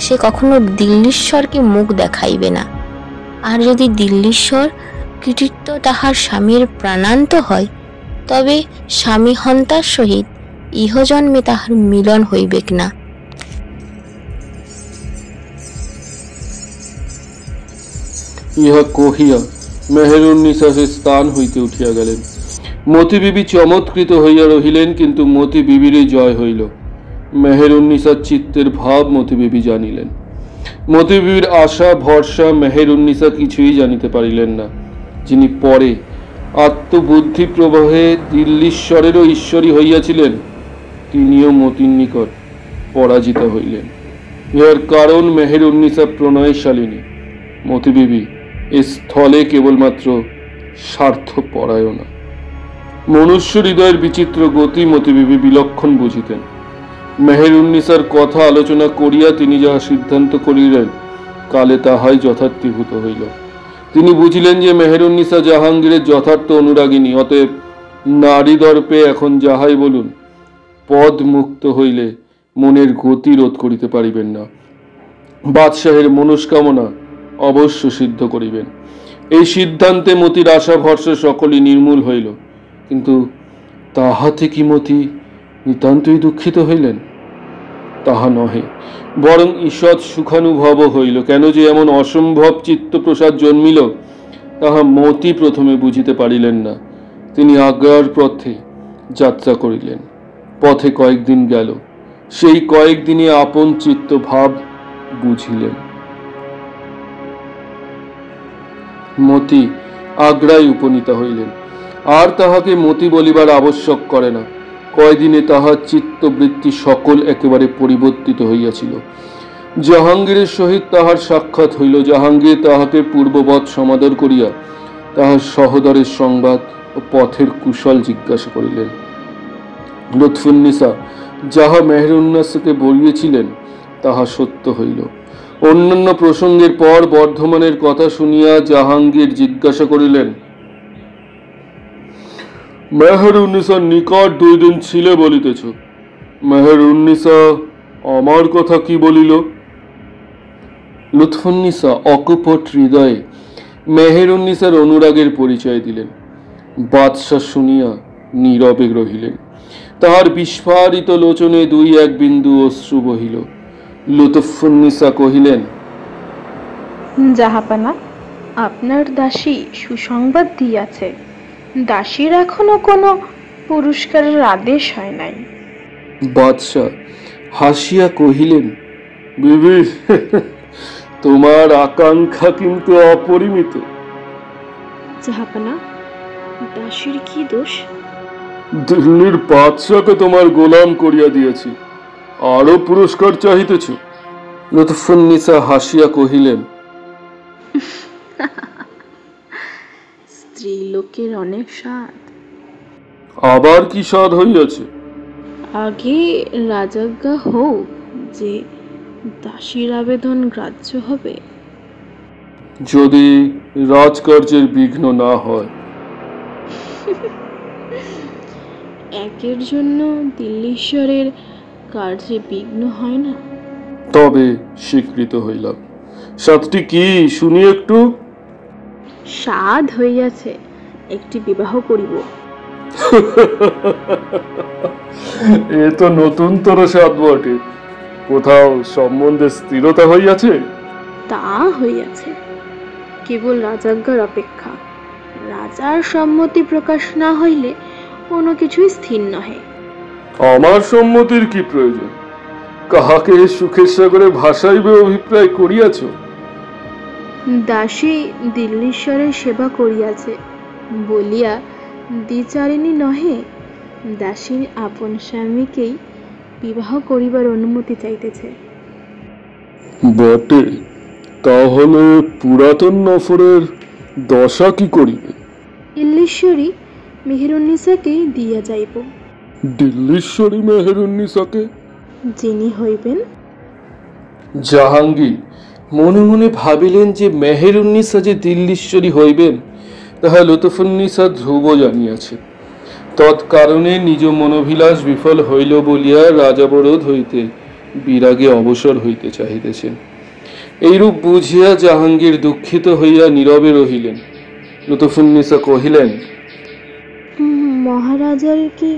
সে কখনো দিল্লীশ্বরকে মুখ দেখাইবে না। আর যদি দিল্লীশ্বর কৃতিত্ব তাহার স্বামীর প্রাণান্ত হয়, তবে স্বামী হন্তার সহিত ইহজন্মে তাহার মিলন হইবেক না। ইহা কহিয়া মেহেরুন্নিসা সে স্থান হইতে উঠিয়া গেলেন। মতি বিবি চমৎকৃত হইয়া রহিলেন, কিন্তু মতি বিবিরই জয় হইল। মেহেরুন্নিসার চিত্তের ভাব মতি বিবি জানিলেন। মতি বিবির আশা ভরসা মেহেরুন্নিসা কিছুই জানিতে পারিলেন না, যিনি পরে আত্মবুদ্ধি প্রবাহে দিল্লীশ্বরেরও ঈশ্বরী হইয়াছিলেন, তিনিও মতির নিকট পরাজিতা হইলেন। ইহার কারণ মেহেরুন্নিসা প্রণয়শালিনী। মতি বিবি এ স্থলে কেবলমাত্র স্বার্থপরায়ণা। মনুষ্য হৃদয়ের বিচিত্র গতি মতি বিবি বিলক্ষণ বুঝিতেন। মেহেরুন্নিসার কথা আলোচনা করিয়া তিনি যাহা সিদ্ধান্ত করিলেন, কালে তাহাই যথার্থীভূত হইল। তিনি বুঝিলেন যে মেহেরুন্নিসা জাহাঙ্গীরের যথার্থ অনুরাগিনী, অতএব নারী দর্পে এখন যাহাই বলুন, পদ মুক্ত হইলে মনের গতি রোধ করিতে পারিবেন না। বাদশাহের মনস্কামনা অবশ্য সিদ্ধ করিবেন। এই সিদ্ধান্তে মতির আশা ভরসা সকলই নির্মূল হইল। কিন্তু তাহাতে কি মতি নিতান্তই দুঃখিত হইলেন? তাহা নহে, বরং ঈষৎ সুখানুভব হইল। কেন যে এমন অসম্ভব চিত্তপ্রসাদ জন্মিল, তাহা মতি প্রথমে বুঝিতে পারিলেন না। তিনি আগ্রার পথে যাত্রা করিলেন। পথে কয়েকদিন গেল। সেই কয়েকদিনে আপন চিত্ত ভাব বুঝিলেন। মতি আগ্রায় উপনীতা হইলেন। আর তাহাকে মতি বলিবার আবশ্যক করে না। কয়দিনে তাহার চিত্তবৃত্তি সকল একেবারে পরিবর্তিত হইয়াছিল। জাহাঙ্গীরের সহিত তাহার সাক্ষাৎ হইল। জাহাঙ্গীর তাহাকে পূর্ববৎ সমাদর করিয়া তাহার সহোদরের সংবাদ ও পথের কুশল জিজ্ঞাসা করিলেন। লুৎফুন্নিসা যাহা মেহেরুন্নিসাকে বলিয়েছিলেন, তাহা সত্য হইল। অন্যান্য প্রসঙ্গের পর বর্ধমানের কথা শুনিয়া জাহাঙ্গীর জিজ্ঞাসা করিলেন, মেহেরুন্নিসার নিকট 2 দিন ছিলে বলিতেছ, মেহেরুন্নিসা আমার কথা কি বলিল? লুৎফুন্নিসা অকপট হৃদয়ে মেহেরুন্নিসার অনুরাগের পরিচয় দিলেন। বাদশাহ শুনিয়া নীরবে রহিলেন। তাহার বিস্ফারিত লোচনে 2-1 বিন্দু অশ্রু বহিল। লুৎফুন্নিসা কহিলেন, জাহাপানা, আপনার দাসী সুসংবাদ দিয়াছে, দাসীর এখনো কোনো পুরস্কারের আদেশ হয় নাই। বাদশাহ হাসিয়া কহিলেন, বিবি, তোমার আকাঙ্ক্ষা কিন্তু অপরিমিত। জাহাপানা, দাসীর কি দোষ? দিল্লির বাদশাকে তোমার গোলাম করিয়া দিয়েছি, আরো পুরস্কার চাহিতেছ? লুৎফুন্নিসা হাসিয়া কহিলেন, স্ত্রী লোকের অনেক স্বাদ। আবার কি স্বাদ হইয়াছে? আগে রাজাজ্ঞা হোক যে দাসীর আবেদন গ্রাহ্য হবে। যদি রাজকার্যের বিঘ্ন না হয়। একের জন্য দিল্লীশ্বরের কার্যে বিঘ্ন হয় না। তবে স্বীকৃত হইলাম। সাতটি কি শুনি একটু। সাধ হইয়াছে, একটি বিবাহ করিব। এ তো নতুনতর স্বাদ বটে। কোথাও সম্বন্ধে স্থিরতা হইয়াছে? তা হইয়াছে, কেবল রাজাজ্ঞার অপেক্ষা। রাজার সম্মতি প্রকাশ না হইলে কোনো কিছুই স্থির নহে। আমার সম্মতির কি প্রয়োজন? কাহাকে সুখের সাগরে ভাসাইবে অভিপ্রায় করিয়াছ? দাসী দিল্লীশ্বরের সেবা করিয়াছে বলিয়া দ্বিচারিণী নহে, দাসীর আপন স্বামীকেই বিবাহ করিবার অনুমতি চাইতেছে। বটে, তাহলে পুরাতন নফরের দশা কি করিবে? দিল্লীশ্বরী মেহেরুন্নিসাকেই দিয়া যাইব। দিল্লীশ্বরী মেহেরুন্নিসাকে? যিনি হইবেন। জাহাঙ্গীর মনে মনে ভাবিলেন যে মেহেরুন্নিসা যে দিল্লীশ্বরী হইবেন তাহা লুৎফুন্নিসা ধ্রুব জানিয়াছে। তৎকারণে নিজ মনোভিলাস বিফল হইল বলিয়া রাজাবরোধ হইতে বিরাগে অবসর হইতে চাহিতেছেন। এইরূপ বুঝিয়া জাহাঙ্গীর দুঃখিত হইয়া নীরবে রহিলেন। লুৎফুন্নিসা কহিলেন, মহারাজার কি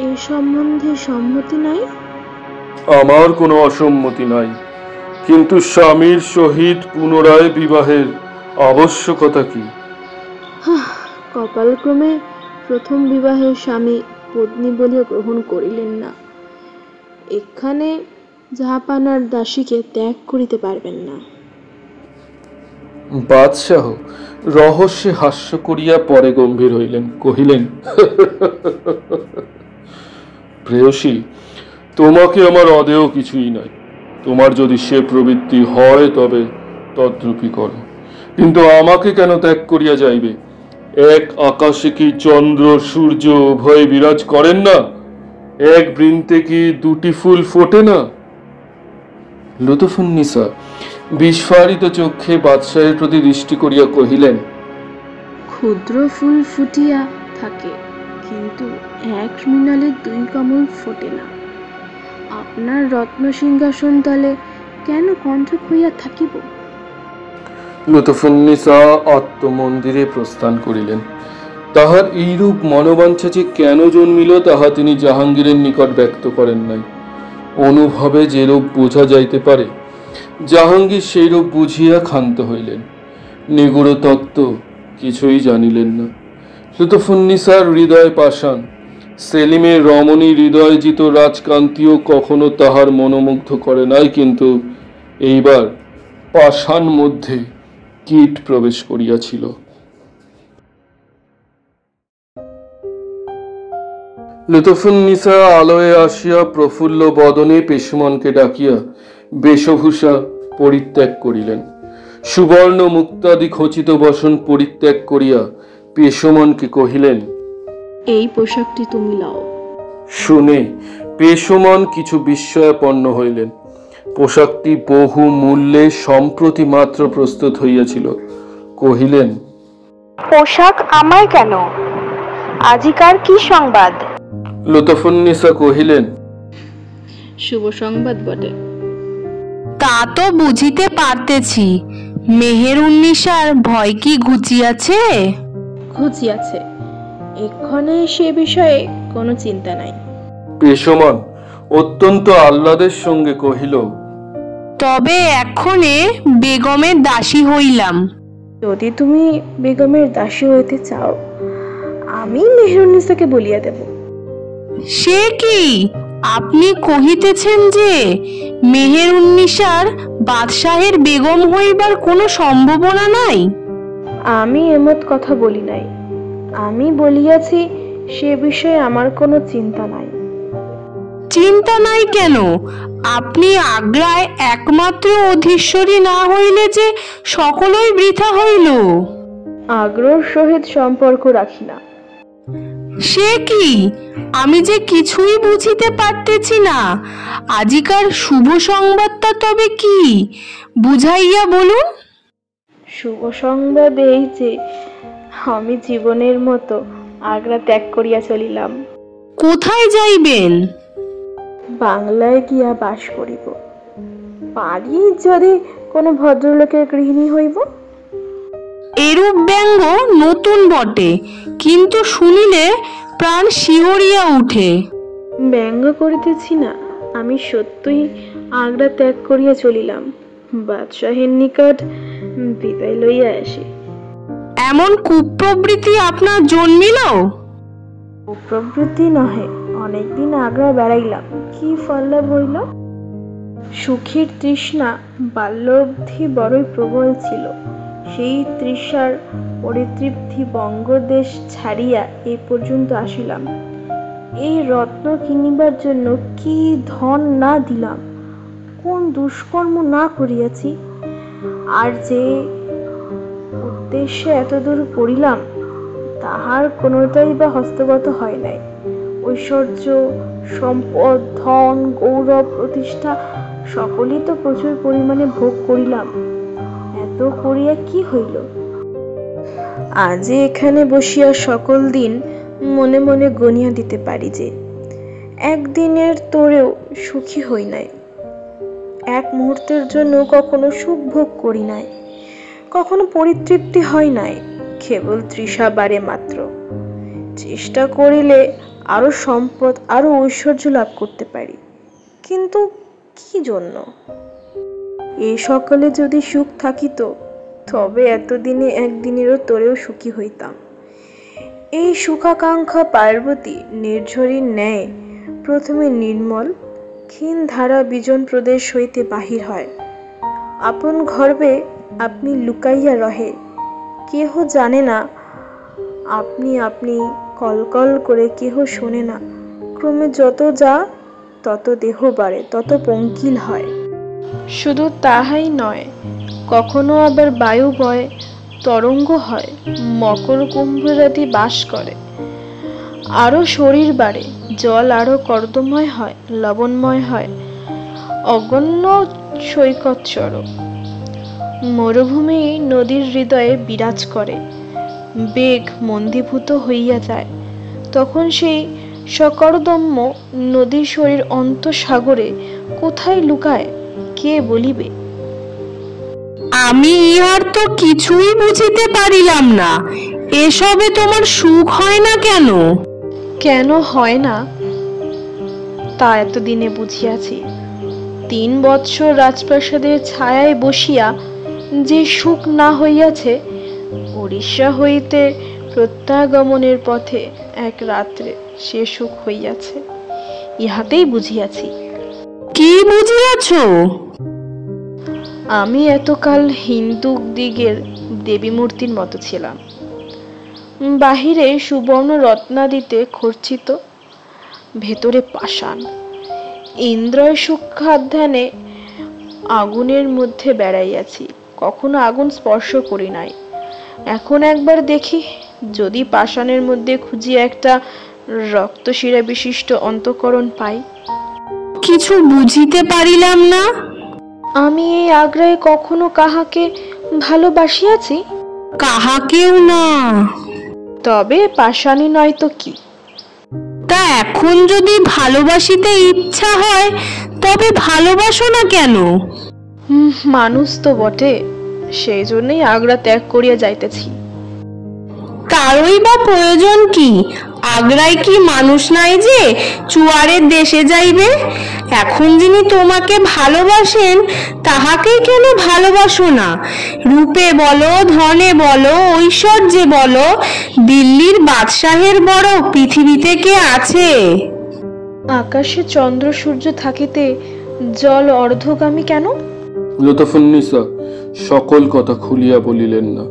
এ সম্বন্ধে সম্মতি নাই? আমার কোনো অসম্মতি নাই, কিন্তু স্বামীর সহিত পুনরায় বিবাহের আবশ্যকতা কি? কপালক্রমে প্রথম বিবাহের স্বামী পত্নী বলিয়া গ্রহণ করিলেন না। এখানে জাহাপানার দাসীকে ত্যাগ করিতে পারবেন না। বাদশাহ রহস্যে হাস্য করিয়া পরে গম্ভীর হইলেন, কহিলেন, প্রেয়সী, তোমাকে আমার অদেয় কিছুই নাই। তোমার যদি সে প্রবৃত্তি হয় তবে তদ্রূপই করো, কিন্তু আমাকে কেন ত্যাগ করিয়া যাইবে? এক আকাশে কি চন্দ্র সূর্য উভয় বিরাজ করেন না? এক বৃন্তে কি দুটি ফুল ফোটে না? লুৎফুন্নিসা বিস্ফারিত চক্ষে বাদশাহের প্রতি দৃষ্টি করিয়া কহিলেন, ক্ষুদ্র ফুল ফুটিয়া থাকে, কিন্তু এক মৃণালে দুই কমল ফোটে না। আপনার রত্ন সিংহাসন তলে কেন কণ্ঠক হইয়া থাকিব? লুৎফুন্নিসা আত্মমন্দিরে প্রস্থান করিলেন। তাহার এইরূপ মনোবাঞ্ছা যে কেন জন্মিল তাহা তিনি জাহাঙ্গীরের নিকট ব্যক্ত করেন নাই। অনুভবে যেরূপ বোঝা যাইতে পারে জাহাঙ্গীর সেইরূপ বুঝিয়া ক্ষান্ত হইলেন। নিগূঢ় তত্ত্ব কিছুই জানিলেন না। লুৎফুন্নিসার হৃদয় পাষাণ, সেলিমের রমণী হৃদয়জিত রাজকান্তিও কখনো তাহার মনোমুগ্ধ করে নাই, কিন্তু এইবার পাষাণ মধ্যে কীট প্রবেশ করিয়াছিল। লুৎফুন্নিসা আলয়ে আসিয়া প্রফুল্ল বদনে পেশমনকে ডাকিয়া বেশভূষা পরিত্যাগ করিলেন। সুবর্ণ মুক্তাদি খচিত বসন পরিত্যাগ করিয়া পেশমনকে কহিলেন, এই পোশাকটি তুমি লাও। শুনে পেশমন কিছু বিস্ময়াপন্ন হইলেন। পোশাকটি বহু মূল্যে সম্প্রতি মাত্র প্রস্তুত হইয়াছিল। কহিলেন, পোশাক আমায় কেন? আজিকার কি সংবাদ? লুৎফুন্নিসা কহিলেন, শুভ সংবাদ বটে। তা তো বুঝিতে পারতেছি, মেহেরুন্নিসার ভয় কি ঘুচিয়াছে? ঘুচিয়াছে, এক্ষণে সে বিষয়ে কোনো চিন্তা নাই। পেশমন অত্যন্ত আহ্লাদের সঙ্গে কহিল, তবে এক্ষণে বেগমের দাসী হইলাম। যদি তুমি বেগমের দাসী হইতে চাও, আমি মেহেরুন্নিসাকে বলিয়া দেব। সে কি, আপনি কহিতেছেন যে মেহেরুন্নিসার বাদশাহের বেগম হইবার কোনো সম্ভাবনা নাই? আমি এমত কথা বলি নাই। আমি বলিয়াছি সে বিষয়ে আমার কোনো চিন্তা নাই। চিন্তা নাই কেন? আপনি আগ্রায় একমাত্র অধীশ্বরী না হইলে যে সকলই বৃথা হইল। আগ্রহ সহিত সম্পর্ক রাখি না। সে কি, আমি যে কিছুই বুঝিতে পারতেছি না। আজিকার শুভ সংবাদটা তবে কি, বুঝাইয়া বলুন। শুভ সংবাদ এই যে আমি জীবনের মতো আগ্রা ত্যাগ করিয়া চলিলাম। কোথায় যাইবেন? বাংলায় গিয়া বাস করিব। পারি যদি কোনো ভদ্রলোকের গৃহিণী হইব। এরূপ ব্যঙ্গ নতুন বটে, কিন্তু শুনিলে প্রাণ শিহরিয়া উঠে। ব্যঙ্গ করিতেছি না, আমি সত্যই আগ্রা ত্যাগ করিয়া চলিলাম। বাদশাহের নিকট বিদায় লইয়া আসি। এমন কুপ্রবৃত্তি আপনার জন্মিল? কুপ্রবৃত্তি নহে, অনেকদিন আগ্রা বেড়াইলাম, কি ফল লাভ হইল? সুখীর তৃষ্ণা বাল্য অবধি বড়ই প্রবল ছিল। সেই তৃষার পরিতৃপ্তি বঙ্গদেশ ছাড়িয়া এই পর্যন্ত আসিলাম। এই রত্ন কিনিবার জন্য কি ধন না দিলাম, কোন দুষ্কর্ম না করিয়াছি। আর যে উদ্দেশ্যে এতদূর পড়িলাম, তাহার কোনোটাই বা হস্তগত হয় নাই। ঐশ্বর্য, সম্পদ, ধন, গৌরব, প্রতিষ্ঠা সকলই তো প্রচুর পরিমাণে ভোগ করিলাম। এত করিয়া কি হইল? আজ এখানে বসিয়া সকল দিন মনে মনে গনিয়া দিতে পারি যে একদিনের তোরেও সুখী হই নাই। এক মুহূর্তের জন্য কখনো সুখ ভোগ করি নাই, কখনো পরিতৃপ্তি হয় নাই, কেবল তৃষা বাড়ে মাত্র। চেষ্টা করিলে আরো সম্পদ, আরো ঐশ্বর্য লাভ করতে পারি, কিন্তু কি জন্য? এই সকলে যদি সুখ থাকিত, তবে এতদিনে একদিনেরও তোরেও সুখী হইতাম। এই সুখাকাঙ্ক্ষা পার্বতী নির্ঝরীর ন্যায় প্রথমে নির্মল ক্ষীণ ধারা বিজন প্রদেশ হইতে বাহির হয়। আপন গর্বে আপনি লুকাইয়া রহে, কেহ জানে না। আপনি আপনি কলকল করে, কেহ শোনে না। ক্রমে যত যা তত দেহ বাড়ে, তত পঙ্কিল হয়। শুধু তাহাই নয়, কখনো আবার বায়ু বয়, তরঙ্গ হয়, মকর কুম্ভরাদি বাস করে। আরো শরীর বাড়ে, জল আরো কর্দময় হয়, লবণময় হয়, অগণ্য সৈকত স্বরূপ। মরুভূমি নদীর হৃদয়ে বিরাজ করে, বেগ মন্দীভূত হইয়া যায়। তখন সেই সকর্দম্য নদীর শরীর অন্তঃসাগরে কোথায় লুকায়, কে বলিবে? আমি ইহার তো কিছুই বুঝিতে পারিলাম না। এসবে তোমার সুখ হয় না কেন? কেন হয় না তা এতদিনে বুঝিয়াছি। 3 বৎসর রাজপ্রাসাদের ছায়ায় বসিয়া যে সুখ না হইয়াছে, উড়িষ্যা হইতে প্রত্যাগমনের পথে এক রাত্রে সে সুখ হইয়াছে, ইহাতেই বুঝিয়াছি। কি বুঝিয়াছ? আমি এতকাল হিন্দু দিগের দেবী মূর্তির মতো ছিলাম, বাহিরে সুবর্ণ রত্নাদিতে খর্চিত, ভেতরে পাষাণ। ইন্দ্রয় সূক্ষ্মাধ্যানে আগুনের মধ্যে বেড়াইয়াছি, কখনো আগুন স্পর্শ করি নাই। এখন একবার দেখি, যদি পাষাণের মধ্যে খুঁজিয়া একটা রক্তশিরা বিশিষ্ট অন্তঃকরণ পাই। কিছু বুঝিতে পারিলাম না। আমি এই আগ্রায় কখনো কাহাকে ভালোবাসিয়াছি? কাহাকেও না। তবে পাষাণী নয় তো কি? তা এখন যদি ভালোবাসিতে ইচ্ছা হয়, তবে ভালোবাসো না কেন? মানুষ তো বটে, সেই জন্যই আগ্রা ত্যাগ করিয়া যাইতেছি। তারই বা প্রয়োজন কি? আগ্রায় কি মানুষ নাই যে চুয়ারের দেশে যাইবে? এখন যিনি তোমাকে ভালোবাসেন তাহাকে কেন ভালোবাসো না? রূপে বলো, ধনে বলো, ঐশ্বর্যে বলো, দিল্লির বাদশাহের বড় পৃথিবীতে কে আছে? আকাশে চন্দ্র সূর্য থাকিতে জল অর্ধগামী কেন? লুৎফুন্নিসা সকল কথা খুলিয়া বলিলেন না।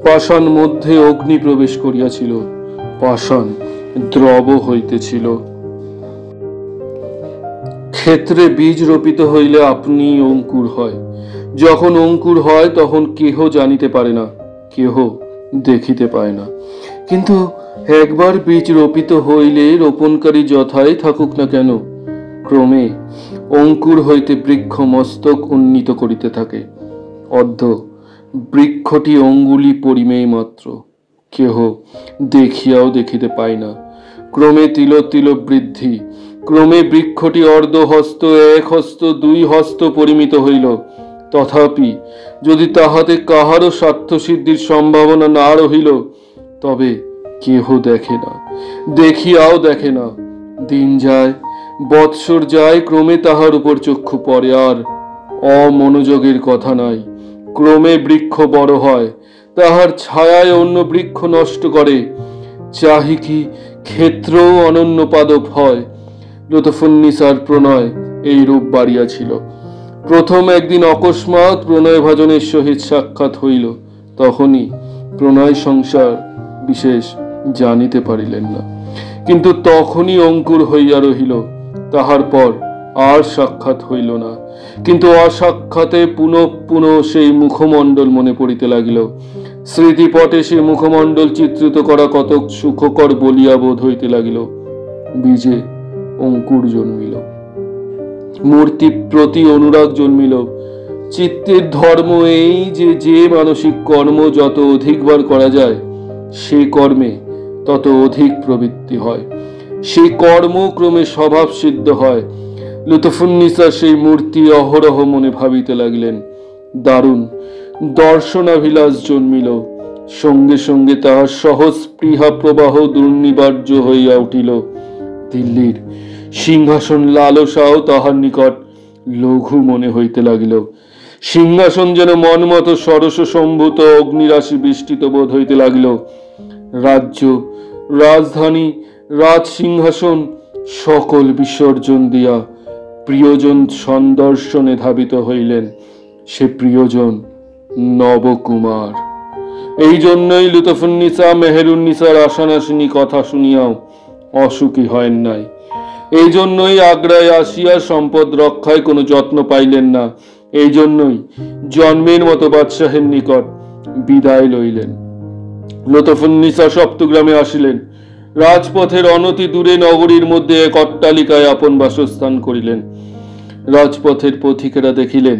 পাষাণ মধ্যে অগ্নি প্রবেশ করিয়াছিল, পাষাণ দ্রব হইতেছিল। ক্ষেত্রে বীজ রোপিত হইলে আপনি অঙ্কুর হয়। যখন অঙ্কুর হয় তখন কেহ জানিতে পারে না, কেহ দেখিতে পায় না। কিন্তু একবার বীজ রোপিত হইলে রোপণকারী যথাই থাকুক না কেন, ক্রমে অঙ্কুর হইতে বৃক্ষ মস্তক উন্নীত করিতে থাকে। অর্ধ বৃক্ষটি অঙ্গুলি পরিমেয় মাত্র, কেহ দেখিয়াও দেখিতে পায় না। ক্রমে তিল তিল বৃদ্ধি, ক্রমে বৃক্ষটি অর্ধহস্ত, এক হস্ত, দুই হস্ত পরিমিত হইল। তথাপি যদি তাহাতে কাহারও স্বার্থসিদ্ধির সম্ভাবনা না রহিল, তবে কেহ দেখে না, দেখিয়াও দেখে না। দিন যায়, বৎসর যায়, ক্রমে তাহার উপর চক্ষু পড়ে, আর অমনোযোগের কথা নাই। ক্রমে বৃক্ষ বড় হয়, তাহার ছায়ায় অন্য বৃক্ষ নষ্ট করে। চাহি কি ক্ষেত্র অনন্য পাদপ হয়। লুৎফুন্নিসার প্রণয় এই রূপ বাড়িয়াছিল। প্রথম একদিন অকস্মাৎ প্রণয় ভাজনের সহিত সাক্ষাৎ হইল, তখনই প্রণয় সংসার বিশেষ জানিতে পারিলেন না, কিন্তু তখনই অঙ্কুর হইয়া রহিল। তাহার পর আর সাক্ষাৎ হইল না, কিন্তু অসাক্ষাতে পুনঃ পুনঃ সেই মুখমণ্ডল মনে পড়িতে লাগিল। স্মৃতিপটে সে মুখমণ্ডল চিত্রিত করা কতক সুখকর বলিয়া বোধ হইতে লাগিল। বীজে অঙ্কুর জন্মিল, মূর্তি প্রতি অনুরাগ জন্মিল। চিত্তের ধর্ম এই যে যে মানসিক কর্ম যত অধিকবার করা যায়, সে কর্মে তত অধিক প্রবৃত্তি হয়, সেই কর্ম ক্রমে স্বভাব সিদ্ধ হয়। লুৎফুন্নিসা সেই মূর্তি অহরহ মনে ভাবিতে লাগিলেন। দারুণ দর্শনাভিলাষ জন্মিল। সঙ্গে সঙ্গে তাহার সহজ স্পৃহা প্রবাহ দুর্নিবার্য হইয়া উঠিল। দিল্লির সিংহাসন লালসাও তাহার নিকট লঘু মনে হইতে লাগিল। সিংহাসন যেন মনমত সরস সম্ভূত অগ্নিরাশি বৃষ্টিত বোধ হইতে লাগিল। রাজ্য, রাজধানী, রাজ সিংহাসন সকল বিসর্জন দিয়া প্রিয়জন সন্দর্শনে ধাবিত হইলেন। সে প্রিয়জন নবকুমার। এই জন্যই লুৎফুন্নিসা মেহেরুন্নিসার আশানাশিনী কথা শুনিয়াও অসুখী হয় নাই। এই জন্যই আগ্রায় আসিয়া সম্পদ রক্ষায় কোনো যত্ন পাইলেন না। এই জন্যই জন্মের মতো বাদশাহের নিকট বিদায় লইলেন। লুৎফুন্নিসা সপ্তগ্রামে আসিলেন। রাজপথের অনতি দূরে নগরীর মধ্যে এক অট্টালিকায় আপন বাসস্থান করিলেন। রাজপথের পথিকেরা দেখিলেন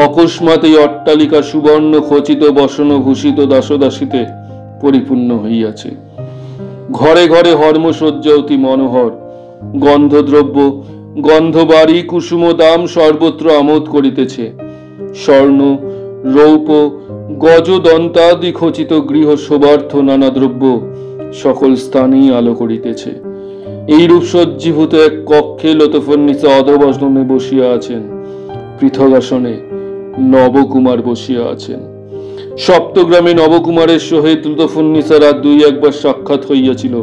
অকস্মাৎ এই অট্টালিকা সুবর্ণ খচিত বসন ভূষিত দাসদাসীতে পরিপূর্ণ হইয়াছে। ঘরে ঘরে হর্মসজ্জা অতি মনোহর। গন্ধদ্রব্য, গন্ধবাড়ি, কুসুম দাম সর্বত্র আমোদ করিতেছে। স্বর্ণ, রৌপ, গজ দন্তাদি খচিত গৃহ শোভার্থ নানা দ্রব্য সকল স্থানেই আলো করিতেছে। এইরূপ সজ্জীভূত এক কক্ষে লুৎফুন্নিসা অধবসনে বসিয়া আছেন। পৃথক আসনে নবকুমার বসিয়া আছেন। সপ্তগ্রামে নবকুমারের সহিত লুৎফুন্নিসার আর দুই একবার সাক্ষাৎ হইয়াছিল।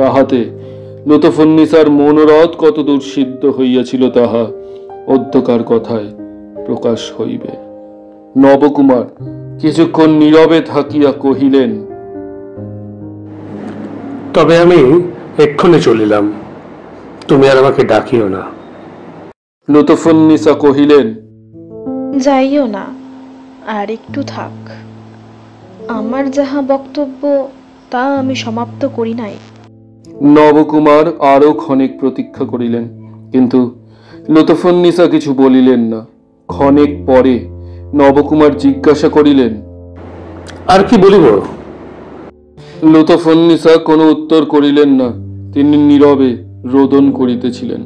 তাহাতে লুৎফুন্নিসার মনোরথ কতদূর সিদ্ধ হইয়াছিল তাহা অধ্যকার কথায় প্রকাশ হইবে। নবকুমার কিছুক্ষণ নীরবে থাকিয়া কহিলেন, তবে আমি এক্ষণে চলিলাম, তুমি আর আমাকে ডাকিও না। লুৎফুন্নিসা কহিলেন, যাইও না, আর একটু থাক। আমার যাহা বক্তব্য তা আমি সমাপ্ত করি নাই। নবকুমার আরো ক্ষণিক প্রতীক্ষা করিলেন, কিন্তু লুৎফুন্নিসা কিছু বলিলেন না। ক্ষণিক পরে নবকুমার জিজ্ঞাসা করিলেন, আর কি বলিব? লুৎফুন্নিসা কোনো উত্তর করিলেন না। তিনি নীরবে রোদন করিতেছিলেন।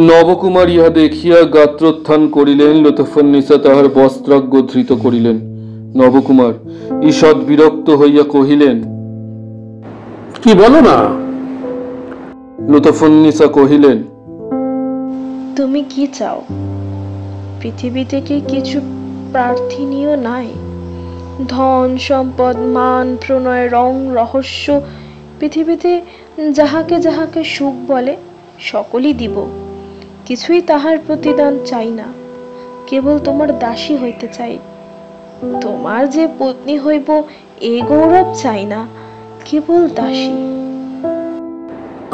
নবকুমার ইহা দেখিয়া গাত্রোত্থান করিলেন। লুৎফুন্নিসা তাহার বস্ত্রাগ্য ধৃত করিলেন। নবকুমার ঈষৎ বিরক্ত হইয়া কহিলেন, কি বলো না? লুৎফুন্নিসা কহিলেন, তুমি কি চাও? পৃথিবীতে কি কিছু প্রার্থনীয় নাই? ধন সম্পদ, মান, প্রণয়, রং, রহস্য, পৃথিবীতে যাহাকে যাহাকে সুখ বলে সকলই দিব। কিছুই তাহার প্রতিদান চাই না, কেবল তোমার দাসী হইতে চাই। তোমার যে পত্নী হইব এই গৌরব চাই না, কেবল দাসী।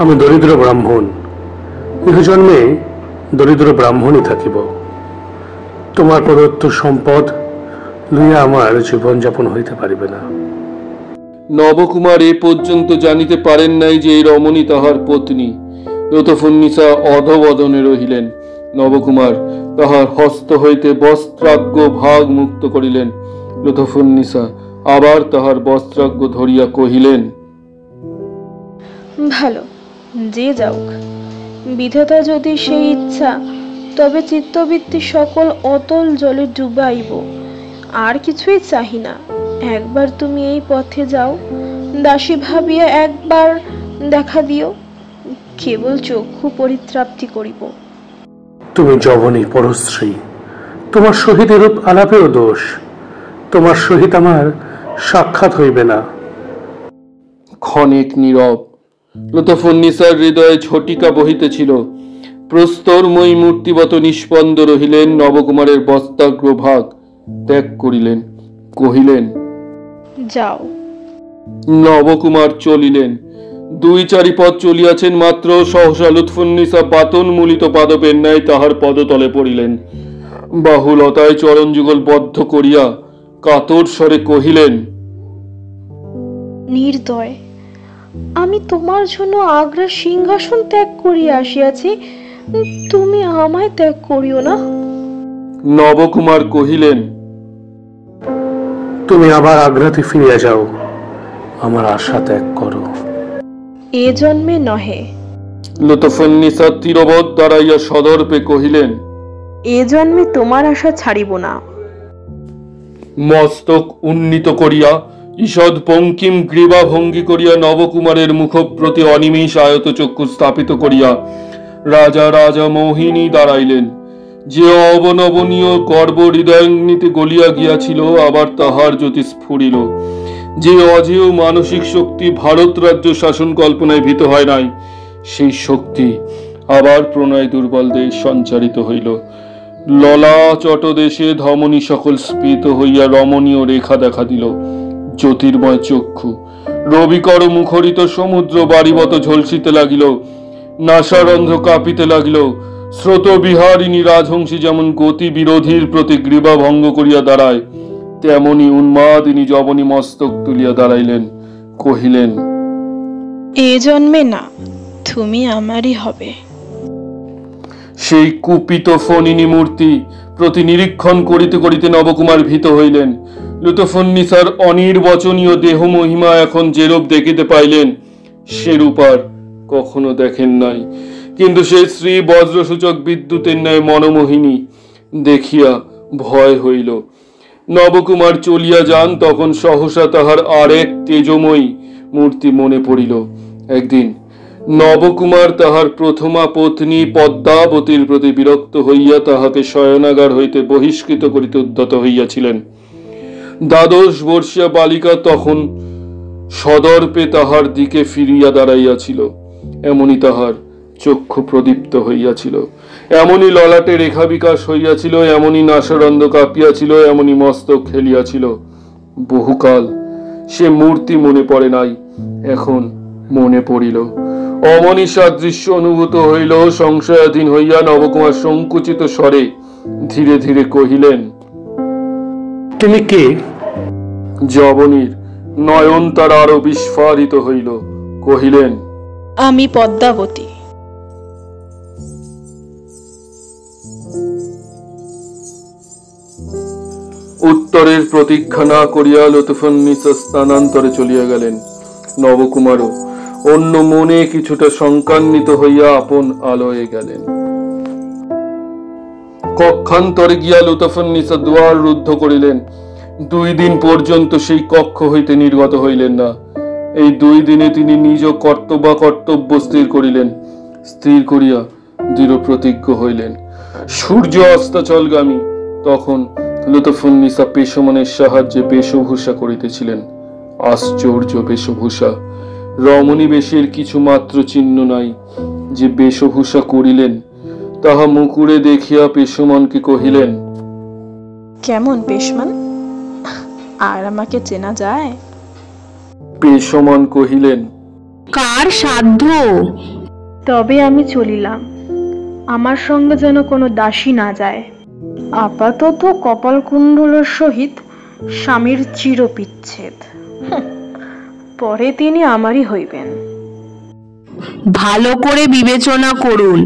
আমি দরিদ্র ব্রাহ্মণ, ইহজন্মে দরিদ্র ব্রাহ্মণই থাকিব। তোমার প্রদত্ত সম্পদ লইয়া আমার জীবনযাপন হইতে পারিবে না। নবকুমার এ পর্যন্ত জানিতে পারেন নাই যে এই রমণী তাহার পত্নী। লুৎফুন্নিসা অধবদনে রহিলেন। নবকুমার তাহার হস্ত হইতে বস্ত্রাজ্ঞ ভাগ মুক্ত করিলেন। লুৎফুন্নিসা আবার তাহার বস্ত্রাজ্ঞ ধরিয়া কহিলেন, ভালো, যে যাওক। বিধাতা যদি সেই ইচ্ছা, তবে চিত্তবৃত্তি সকল অতল জলে ডুবাইব। আর কিছুই চাহি না। একবার তুমি এই পথে যাও, দাসী ভাবিয়া একবার দেখা দিও, কেবল চক্ষু পরিতৃপ্তি করিব। তুমি যবনী পরশ্রী, তোমার সহিত এরূপ আলাপেও দোষ। তোমার সহিত আমার সাক্ষাৎ হইবে না। ক্ষণিক নীরব। লুৎফুন্নিসার হৃদয়ে ঝটিকা বহিতেছিল। প্রস্তরময়ী মূর্তিবত নিষ্পন্দ রহিলেন। নবকুমারের বস্ত্রাগ্র ভাগ ত্যাগ করিলেন, কহিলেন, যাও। নবকুমার চলিলেন। 2-4 পথ চলিয়াছেন মাত্র, সহসা লুৎফুন্নিসা বাতন মূলিত পাদপের ন্যায় তাহার পদতলে পড়িলেন। বাহুলতায় চরণ যুগল বদ্ধ করিয়া কাতর স্বরে কহিলেন, নির্দয়, আমি তোমার জন্য আগ্রা সিংহাসন ত্যাগ করিয়া আসিয়াছি, তুমি আমায় ত্যাগ করিও না। নবকুমার কহিলেন, তুমি আবার আগ্রাতে ফিরিয়া যাও, আমার আশা ত্যাগ করো। এ জন্মে নহে। লুৎফুন্নিসা তীরবৎ দাঁড়াইয়া সদর্পে কহিলেন, এ জন্মে তোমার আশা ছাড়িব না। মস্তক উন্নীত করিয়া ঈষদ পঙ্কিম গ্রীবা ভঙ্গি করিয়া নবকুমারের মুখ প্রতি অনিমেষ আয়ত চক্ষু স্থাপিত করিয়া রাজা রাজা মোহিনী দাঁড়াইলেন। যে অবনবনীয় গর্ব হৃদয়াগ্নিতে গলিয়া গিয়াছিল, আবার তাহার জ্যোতি স্ফুরিল। যে অজেয় মানসিক শক্তি ভারত রাজ্য শাসন কল্পনায় ভীত হয় নাই, সেই শক্তি আবার প্রণয় দুর্বল দেশ সঞ্চারিত হইল। ললাচট দেশে ধমনী সকল স্ফীত হইয়া রমণীয় রেখা দেখা দিল। জ্যোতির্ময় চক্ষু রবিকর মুখরিত সমুদ্র বাড়িবত ঝলসিতে লাগিল। নাসারন্ধ্র কাঁপিতে লাগিল। স্রোত বিহারিণী রাজহংসী যেমন গতি বিরোধীর প্রতি গ্রীবা ভঙ্গ করিয়া দাঁড়ায়, তেমনি উন্মাদিনী যবনী মস্তক তুলিয়া দাঁড়াইলেন, কহিলেন, এ জন্মে না, তুমি আমারই হবে। সেই কুপিত ফণিনী মূর্তি প্রতি নিরীক্ষণ করিতে করিতে নবকুমার ভীত হইলেন। লুৎফুন্নিসার অনির্বচনীয় দেহ মহিমা এখন যেরূপ দেখিতে পাইলেন, সেরূপ আর কখনো দেখেন নাই। কিন্তু সেই শ্রী বজ্রসূচক বিদ্যুতের ন্যায় মনোমোহিনী দেখিয়া ভয় হইল। নবকুমার চলিয়া যান, তখন সহসা তাহার আর এক তেজময়ী মূর্তি মনে পড়িল। একদিন নবকুমার তাহার প্রথমা পত্নী পদ্মাবতীর প্রতি বিরক্ত হইয়া তাহাকে শয়নাগার হইতে বহিষ্কৃত করিতে উদ্যত হইয়াছিলেন। 12 বর্ষীয়া বালিকা তখন সদর্পে তাহার দিকে ফিরিয়া দাঁড়াইয়াছিল। এমনি তাহার চক্ষু প্রদীপ্ত হইয়াছিল, এমনি ললাটে রেখা বিকাশ হইয়াছিল, এমনি নাসারন্ধ্র কাঁপিয়াছিল, এমনি মস্তক খেলিয়াছিল। বহুকাল সে মূর্তি মনে পড়ে নাই, এখন মনে পড়িল। অমনি সাদৃশ্য অনুভূত হইল। সংশয়াধীন হইয়া নবকুমার সংকুচিত স্বরে ধীরে ধীরে কহিলেন, তুমি কে? যবনীর নয়ন তার আরো বিস্ফারিত হইল, কহিলেন, আমি পদ্মাবতী। উত্তরের প্রতীক্ষা না করিয়া লুৎফুন্নিসা স্থানান্তরে চলিয়া গেলেন। নবকুমারও অন্য মনে কিছুটা শঙ্কান্বিত হইয়া আপন আলয়ে গেলেন। কক্ষান্তরে গিয়া লুৎফুন্নিসা দুয়ার রুদ্ধ করিলেন। 2 দিন পর্যন্ত সেই কক্ষ হইতে নির্গত হইলেন না। এই 2 দিনে তিনি নিজ কর্তব্য স্থির করিলেন। স্থির করিয়া দৃঢ় প্রতিজ্ঞ হইলেন। সূর্য অস্তাচলগামী তখন লুৎফুন্নিসা পেশমনের সাহায্যে বেশভূষা করিতেছিলেন। আশ্চর্য বেশভূষা, রমণী বেশের কিছু মাত্র চিহ্ন নাই। যে বেশভূষা করিলেন তাহা মুকুরে দেখিয়া পেশমনকে কহিলেন, কেমন পেশমান, আর আমাকে চেনা যায়? পেশমন কহিলেন, কার সাধ্য? তবে আমি চলিলাম, আমার সঙ্গে যেন কোনো দাসী না যায়। আপাতত কপালকুণ্ডলের সহিত স্বামীর চিরবিচ্ছেদ, পরে তিনি আমারই হইবেন। ভালো করে বিবেচনা করুন,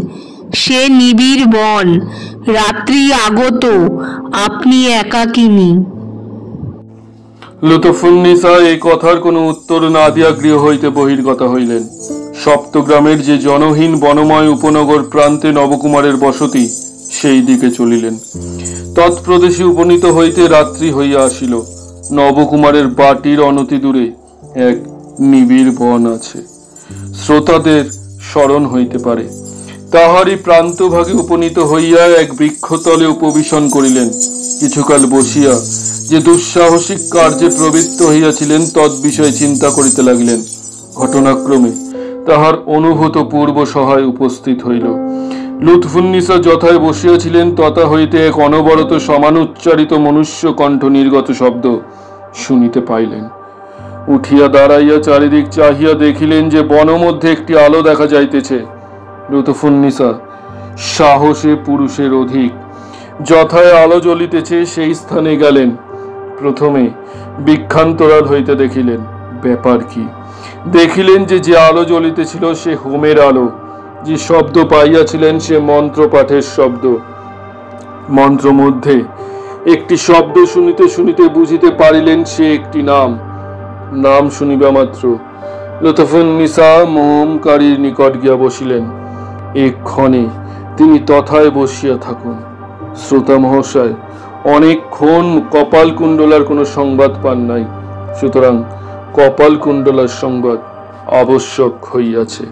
সে নিবিড় বন, রাত্রি আগত, আপনি একাকিনী। লুৎফুন্নিসা এই কথার কোনো উত্তর না দিয়া গৃহ হইতে বহির্গত হইলেন। সপ্তগ্রামের যে জনহীন বনময় উপনগর প্রান্তে নবকুমারের বসতি, সেই দিকে চলিলেন। তৎপ্রদেশে উপনীত হইতে রাত্রি হইয়া আসিল। নবকুমারের বাটির অনতি দূরে এক নিবিড় বন আছে, শ্রোতাদের স্মরণ হইতে পারে। তাহারই প্রান্তভাগে উপনীত হইয়া এক বৃক্ষতলে উপবেশন করিলেন। কিছুকাল বসিয়া যে দুঃসাহসিক কার্যে প্রবৃত্ত হইয়াছিলেন তৎবিষয়ে চিন্তা করিতে লাগিলেন। ঘটনাক্রমে তাহার অনুভূত পূর্ব সহায় উপস্থিত হইল। লুৎফুন্নিসা যথায় বসিয়াছিলেন তথা হইতে এক অনবরত সমানুচ্চারিত মনুষ্য কণ্ঠ নির্গত শব্দ শুনিতে পাইলেন। উঠিয়া দাঁড়াইয়া চারিদিক চাহিয়া দেখিলেন যে বনমধ্যে একটি আলো দেখা যাইতেছে। লুৎফুন্নিসা সাহসে পুরুষের অধিক, যথায় আলো জ্বলিতেছে সেই স্থানে গেলেন। প্রথমে বিক্ষান্তরাল হইতে দেখিলেন ব্যাপার কি। দেখিলেন যে আলো জ্বলিতেছিল সে হোমের আলো। যে শব্দ পাইয়াছিলেন সে মন্ত্র পাঠের শব্দ। মন্ত্র মধ্যে একটি শব্দ শুনিতে শুনিতে বুঝিতে পারিলেন সে একটি নাম শুনিবা মাত্র লুৎফুন্নিসা মোমকারীর নিকট গিয়া বসিলেন। এক্ষণে তিনি তথায় বসিয়া থাকুন। শ্রোতা মহাশয় অনেকক্ষণ কপালকুণ্ডলার কোনো সংবাদ পান নাই, সুতরাং কপালকুণ্ডলার সংবাদ আবশ্যক হইয়াছে।